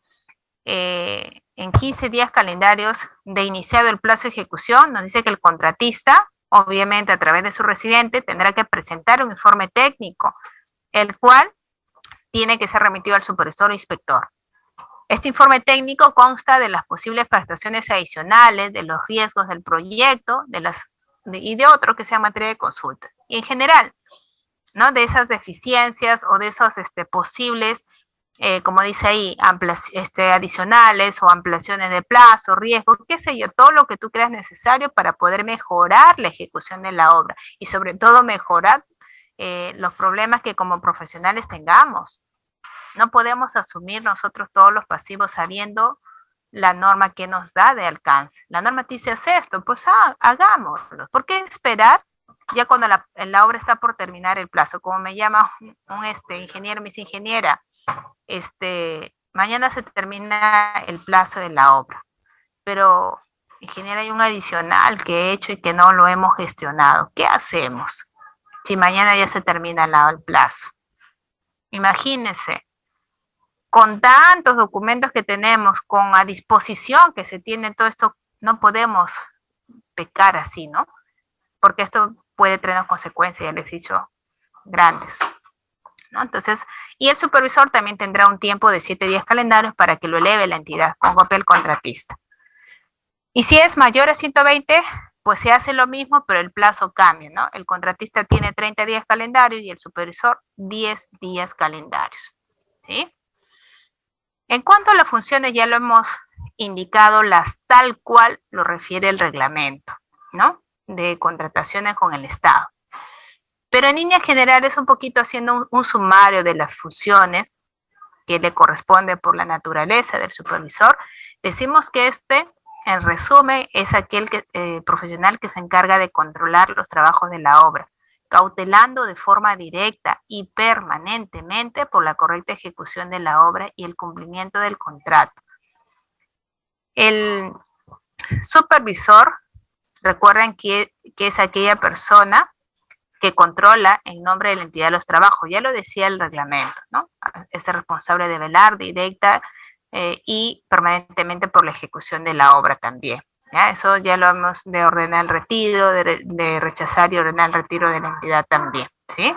S1: en 15 días calendarios de iniciado el plazo de ejecución, nos dice que el contratista, obviamente a través de su residente, tendrá que presentar un informe técnico, el cual tiene que ser remitido al supervisor o inspector. Este informe técnico consta de las posibles prestaciones adicionales, de los riesgos del proyecto, de y de otro que sea materia de consultas. Y en general, ¿no? De esas deficiencias o de esos posibles, como dice ahí, adicionales o ampliaciones de plazo, riesgo, qué sé yo, todo lo que tú creas necesario para poder mejorar la ejecución de la obra y sobre todo mejorar los problemas que como profesionales tengamos. No podemos asumir nosotros todos los pasivos sabiendo la norma que nos da de alcance. La norma te dice hacer esto, pues hagámoslo. ¿Por qué esperar ya cuando la obra está por terminar el plazo? Como me llama un ingeniero, me dice, ingeniera, mañana se termina el plazo de la obra, pero ingeniera, hay un adicional que he hecho y que no lo hemos gestionado. ¿Qué hacemos si mañana ya se termina el plazo? Imagínense, con tantos documentos que tenemos, con a disposición que se tiene todo esto, no podemos pecar así, ¿no? Porque esto puede tener consecuencias, ya les he dicho, grandes, ¿no? Entonces, y el supervisor también tendrá un tiempo de 7 días calendarios para que lo eleve la entidad con copia del contratista. Y si es mayor a 120, pues se hace lo mismo, pero el plazo cambia, ¿no? El contratista tiene 30 días calendarios y el supervisor 10 días calendarios, ¿sí? En cuanto a las funciones, ya lo hemos indicado, las tal cual lo refiere el reglamento, ¿no? De contrataciones con el Estado. Pero en líneas generales, un poquito haciendo un sumario de las funciones que le corresponde por la naturaleza del supervisor, decimos que en resumen, es aquel profesional que se encarga de controlar los trabajos de la obra, cautelando de forma directa y permanentemente por la correcta ejecución de la obra y el cumplimiento del contrato. El supervisor, recuerden que es aquella persona que controla en nombre de la entidad de los trabajos, ya lo decía el reglamento, ¿no? Es el responsable de velar directa y permanentemente por la ejecución de la obra también. ¿Ya? Eso ya lo hemos de ordenar el retiro, de rechazar y ordenar el retiro de la entidad también, ¿sí?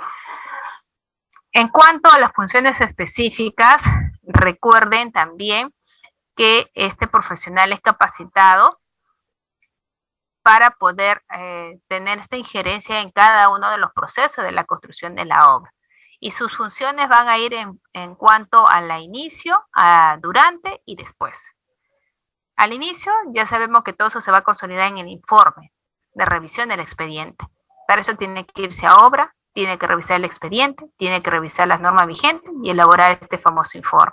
S1: En cuanto a las funciones específicas, recuerden también que este profesional es capacitado para poder tener esta injerencia en cada uno de los procesos de la construcción de la obra. Y sus funciones van a ir en cuanto a la inicio, durante y después. Al inicio ya sabemos que todo eso se va a consolidar en el informe de revisión del expediente. Para eso tiene que irse a obra, tiene que revisar el expediente, tiene que revisar las normas vigentes y elaborar este famoso informe.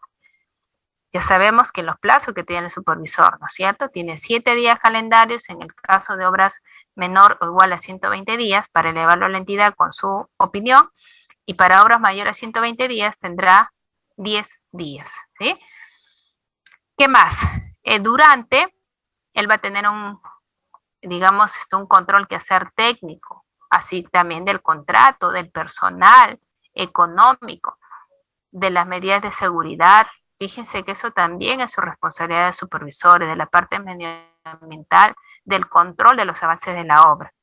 S1: Ya sabemos que los plazos que tiene el supervisor, ¿no es cierto? Tiene 7 días calendarios en el caso de obras menor o igual a 120 días para elevarlo a la entidad con su opinión, y para obras mayores a 120 días tendrá 10 días, ¿sí? ¿Qué más? Durante, él va a tener un control que hacer técnico, así también del contrato, del personal, económico, de las medidas de seguridad. Fíjense que eso también es su responsabilidad de supervisores, de la parte medioambiental, del control de los avances de la obra,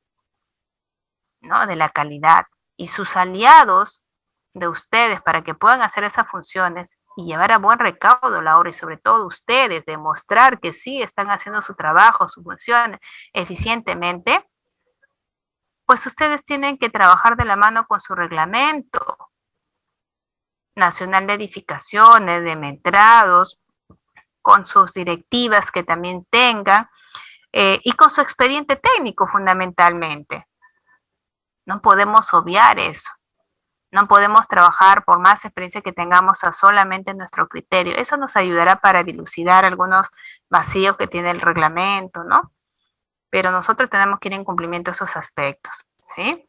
S1: ¿no? De la calidad. Y sus aliados de ustedes para que puedan hacer esas funciones y llevar a buen recaudo la obra, y sobre todo ustedes demostrar que sí están haciendo su trabajo, sus funciones eficientemente, pues ustedes tienen que trabajar de la mano con su reglamento nacional de edificaciones, de metrados, con sus directivas que también tengan, y con su expediente técnico fundamentalmente. No podemos obviar eso. No podemos trabajar por más experiencia que tengamos a solamente nuestro criterio. Eso nos ayudará para dilucidar algunos vacíos que tiene el reglamento, ¿no? Pero nosotros tenemos que ir en cumplimiento de esos aspectos, ¿sí?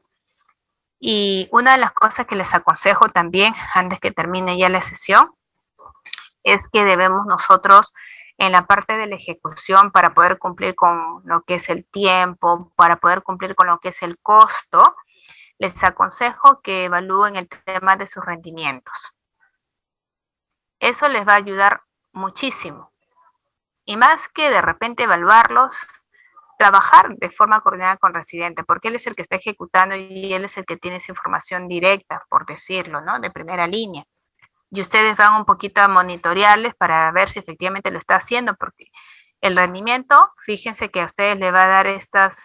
S1: Y una de las cosas que les aconsejo también, antes que termine ya la sesión, es que debemos nosotros, en la parte de la ejecución, para poder cumplir con lo que es el tiempo, para poder cumplir con lo que es el costo, les aconsejo que evalúen el tema de sus rendimientos. Eso les va a ayudar muchísimo. Y más que de repente evaluarlos, trabajar de forma coordinada con residente, porque él es el que está ejecutando y él es el que tiene esa información directa, por decirlo, ¿no? De primera línea. Y ustedes van un poquito a monitorearles para ver si efectivamente lo está haciendo, porque el rendimiento, fíjense que a ustedes le va a dar estos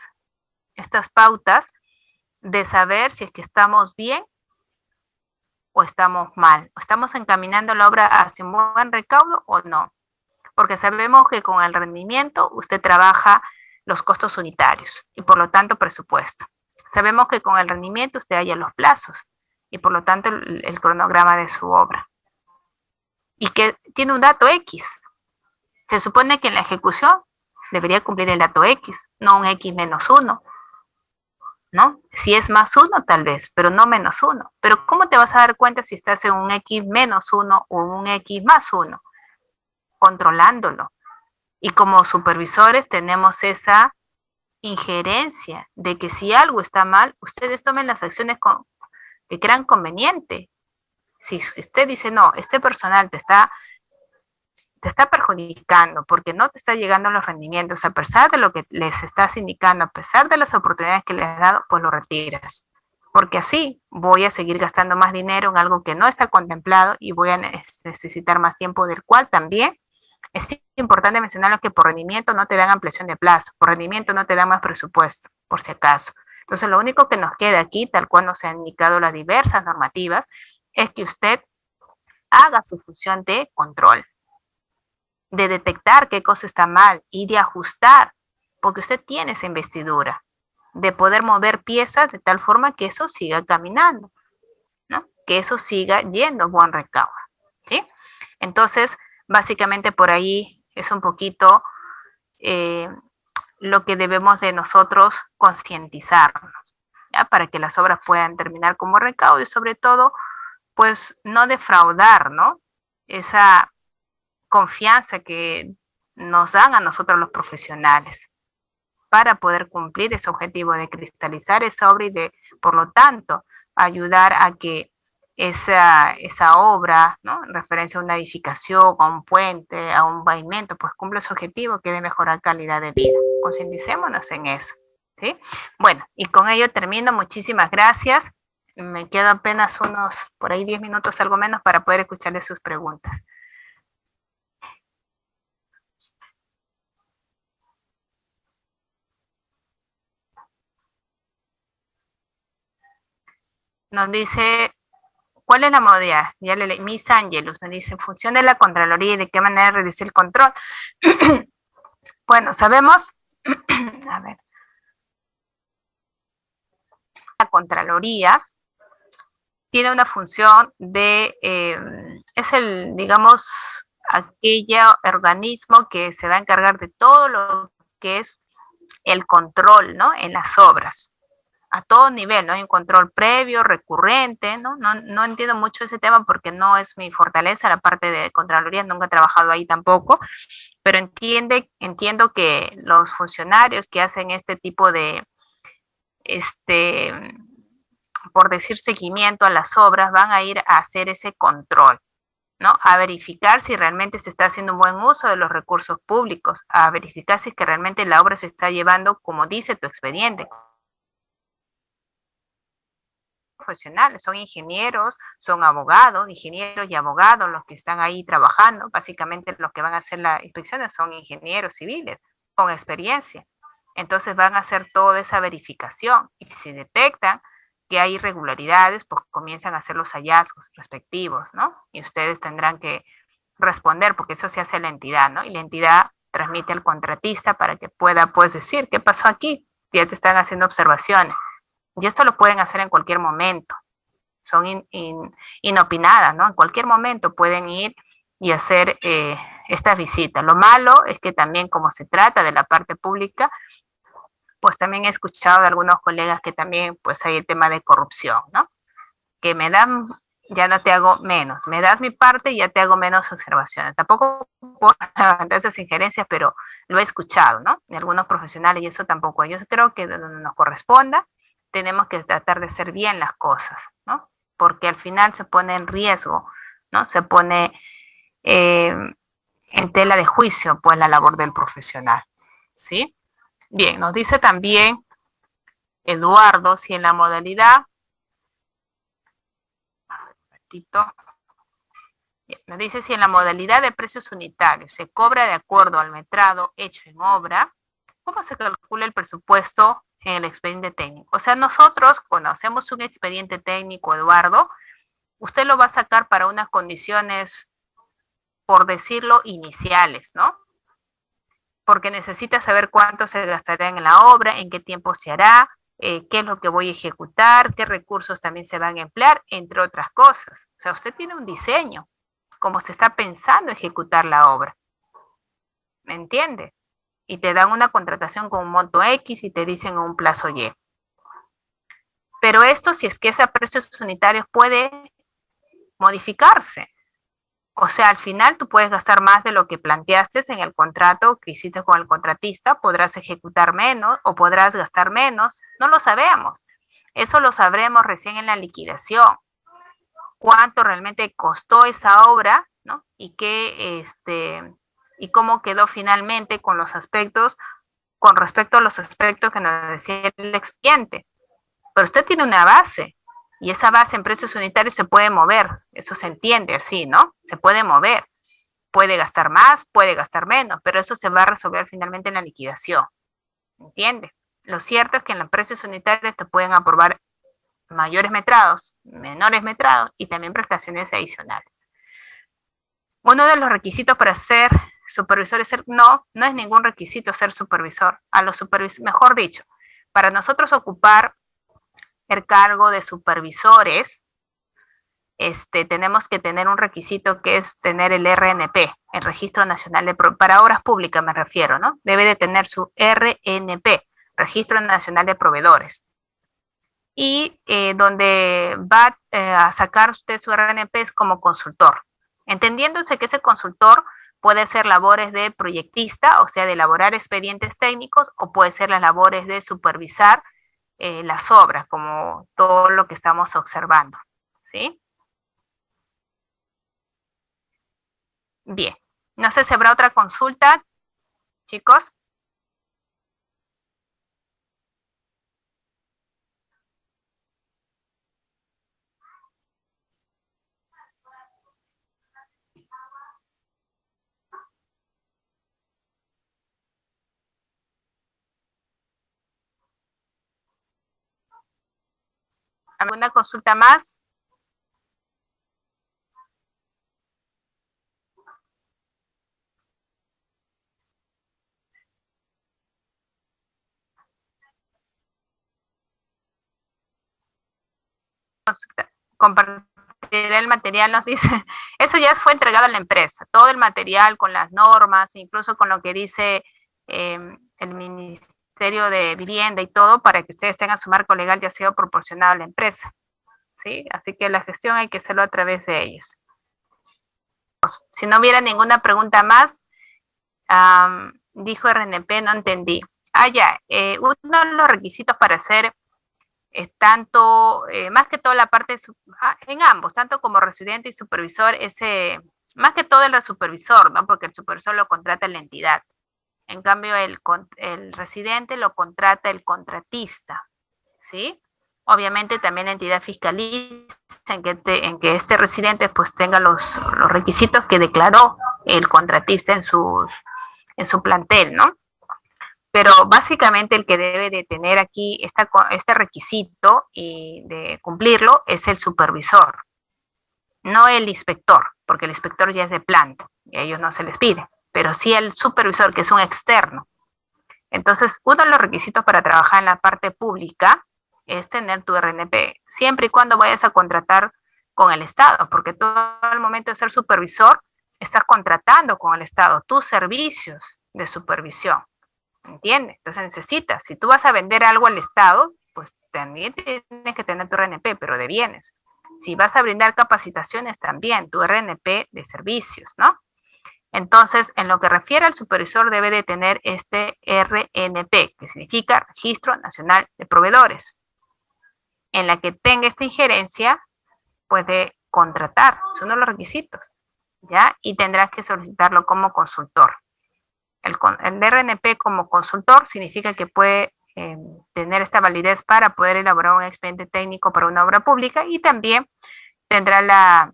S1: estas pautas de saber si es que estamos bien o estamos mal, o estamos encaminando la obra hacia un buen recaudo o no, porque sabemos que con el rendimiento usted trabaja los costos unitarios y por lo tanto presupuesto. Sabemos que con el rendimiento usted halla los plazos y por lo tanto el cronograma de su obra. Y que tiene un dato X. Se supone que en la ejecución debería cumplir el dato X, no un X menos 1. ¿No? Si es más 1 tal vez, pero no menos 1. Pero ¿cómo te vas a dar cuenta si estás en un X menos 1 o un X más 1? Controlándolo. Y como supervisores tenemos esa injerencia de que si algo está mal, ustedes tomen las acciones que crean conveniente. Si usted dice, no, este personal te está perjudicando porque no te está llegando los rendimientos, a pesar de lo que les estás indicando, a pesar de las oportunidades que les has dado, pues lo retiras. Porque así voy a seguir gastando más dinero en algo que no está contemplado y voy a necesitar más tiempo, del cual también es importante mencionar que por rendimiento no te dan ampliación de plazo, por rendimiento no te dan más presupuesto, por si acaso. Entonces, lo único que nos queda aquí, tal cual nos han indicado las diversas normativas, es que usted haga su función de control, de detectar qué cosa está mal y de ajustar, porque usted tiene esa investidura, de poder mover piezas de tal forma que eso siga caminando, ¿no? Que eso siga yendo a buen recaudo, ¿sí? Entonces, básicamente por ahí es un poquito lo que debemos de nosotros concientizarnos, ¿ya? Para que las obras puedan terminar como recaudo y sobre todo, pues no defraudar, ¿no? Esa confianza que nos dan a nosotros los profesionales para poder cumplir ese objetivo de cristalizar esa obra y de, por lo tanto, ayudar a que esa obra, ¿no? En referencia a una edificación, a un puente, a un pavimento, pues cumple su objetivo que es de mejorar calidad de vida. Concienticémonos en eso, ¿sí? Bueno, y con ello termino. Muchísimas gracias. Me quedan apenas unos, por ahí 10 minutos, algo menos, para poder escucharles sus preguntas. Nos dice, ¿cuál es la modalidad? Ya le leí, Miss Angelus, nos dice, en función de la Contraloría y de qué manera realiza el control. Bueno, sabemos, a ver, la Contraloría tiene una función de, es el, digamos, aquel organismo que se va a encargar de todo lo que es el control, ¿no? En las obras, a todo nivel, ¿no? Hay un control previo, recurrente, ¿no? No entiendo mucho ese tema porque no es mi fortaleza, la parte de Contraloría, nunca he trabajado ahí tampoco, pero entiendo que los funcionarios que hacen este tipo de, por decir, seguimiento a las obras, van a ir a hacer ese control, ¿no? A verificar si realmente se está haciendo un buen uso de los recursos públicos, a verificar si es que realmente la obra se está llevando como dice tu expediente. Profesionales, son ingenieros, son abogados, ingenieros y abogados los que están ahí trabajando. Básicamente los que van a hacer las inspecciones son ingenieros civiles con experiencia. Entonces van a hacer toda esa verificación y si detectan que hay irregularidades, pues comienzan a hacer los hallazgos respectivos, ¿no? Y ustedes tendrán que responder porque eso se hace la entidad, ¿no? Y la entidad transmite al contratista para que pueda, pues, decir, ¿qué pasó aquí? Ya te están haciendo observaciones. Y esto lo pueden hacer en cualquier momento. Son inopinadas, ¿no? En cualquier momento pueden ir y hacer estas visitas. Lo malo es que también, como se trata de la parte pública, pues también he escuchado de algunos colegas que también pues hay el tema de corrupción, ¿no? Que me dan, ya no te hago menos, me das mi parte y ya te hago menos observaciones. Tampoco por levantar esas injerencias, pero lo he escuchado, ¿no? De algunos profesionales y eso tampoco. Yo creo que donde nos corresponda, tenemos que tratar de hacer bien las cosas, ¿no? Porque al final se pone en riesgo, ¿no? Se pone en tela de juicio, pues, la labor del profesional, ¿sí? Bien, nos dice también Eduardo, si en la modalidad, nos dice si en la modalidad de precios unitarios se cobra de acuerdo al metrado hecho en obra, ¿cómo se calcula el presupuesto en el expediente técnico. O sea, nosotros cuando hacemos un expediente técnico, Eduardo, usted lo va a sacar para unas condiciones, por decirlo, iniciales, ¿no? Porque necesita saber cuánto se gastará en la obra, en qué tiempo se hará, qué es lo que voy a ejecutar, qué recursos también se van a emplear, entre otras cosas. O sea, usted tiene un diseño, como se está pensando ejecutar la obra. ¿Me entiende? Y te dan una contratación con un monto X y te dicen un plazo Y. Pero esto, si es que es a precios unitarios, puede modificarse. O sea, al final tú puedes gastar más de lo que planteaste en el contrato que hiciste con el contratista, podrás ejecutar menos o podrás gastar menos, no lo sabemos. Eso lo sabremos recién en la liquidación. Cuánto realmente costó esa obra, ¿no? Y y cómo quedó finalmente con los aspectos, con respecto a los aspectos que nos decía el expediente. Pero usted tiene una base, y esa base en precios unitarios se puede mover, eso se entiende así, ¿no? Se puede mover, puede gastar más, puede gastar menos, pero eso se va a resolver finalmente en la liquidación, ¿entiende? Lo cierto es que en los precios unitarios te pueden aprobar mayores metrados, menores metrados y también prestaciones adicionales. Uno de los requisitos para ser supervisor es ser, no es ningún requisito ser supervisor. A los supervisores, mejor dicho, para nosotros ocupar el cargo de supervisores, tenemos que tener un requisito que es tener el RNP, el Registro Nacional para obras públicas me refiero, ¿no? Debe de tener su RNP, Registro Nacional de Proveedores. Y donde va a sacar usted su RNP es como consultor, entendiéndose que ese consultor puede ser labores de proyectista, o sea, de elaborar expedientes técnicos, o puede ser las labores de supervisar las obras, como todo lo que estamos observando, ¿sí? Bien, no sé si habrá otra consulta, chicos. ¿Alguna consulta más? Compartir el material, nos dice, eso ya fue entregado a la empresa, todo el material con las normas, incluso con lo que dice el Ministerio de Vivienda y todo, para que ustedes tengan su marco legal, ya ha sido proporcionado a la empresa, ¿sí? Así que la gestión hay que hacerlo a través de ellos. Si no hubiera ninguna pregunta más, dijo RNP, no entendí. Ya, uno de los requisitos para hacer tanto, más que todo la parte, en ambos, tanto como residente y supervisor, más que todo el supervisor, ¿no? Porque el supervisor lo contrata la entidad. En cambio, el residente lo contrata el contratista, ¿sí? Obviamente también la entidad fiscaliza en que este residente pues tenga los requisitos que declaró el contratista en su plantel, ¿no? Pero básicamente el que debe de tener aquí este requisito y de cumplirlo es el supervisor, no el inspector, porque el inspector ya es de planta y a ellos no se les pide, pero sí el supervisor, que es un externo. Entonces, uno de los requisitos para trabajar en la parte pública es tener tu RNP, siempre y cuando vayas a contratar con el Estado, porque todo el momento de ser supervisor estás contratando con el Estado tus servicios de supervisión. ¿Entiendes? Entonces necesitas, si tú vas a vender algo al Estado, pues también tienes que tener tu RNP, pero de bienes. Si vas a brindar capacitaciones, también tu RNP de servicios, ¿no? Entonces, en lo que refiere al supervisor, debe de tener este RNP, que significa Registro Nacional de Proveedores. En la que tenga esta injerencia, puede contratar, son uno de los requisitos, ¿ya? Y tendrás que solicitarlo como consultor. El RNP como consultor significa que puede tener esta validez para poder elaborar un expediente técnico para una obra pública y también tendrá la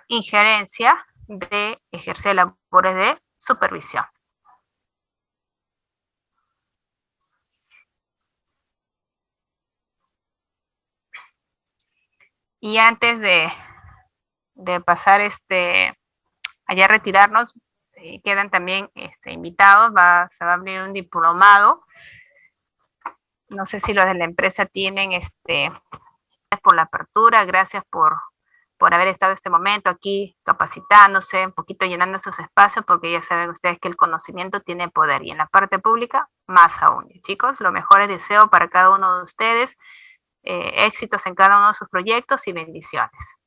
S1: injerencia de ejercer labores de supervisión. Y antes de pasar allá a retirarnos, quedan también invitados, se va a abrir un diplomado. No sé si los de la empresa tienen por la apertura, gracias por haber estado este momento aquí capacitándose, un poquito llenando esos espacios, porque ya saben ustedes que el conocimiento tiene poder y en la parte pública más aún. Chicos, lo mejor deseo para cada uno de ustedes, éxitos en cada uno de sus proyectos y bendiciones.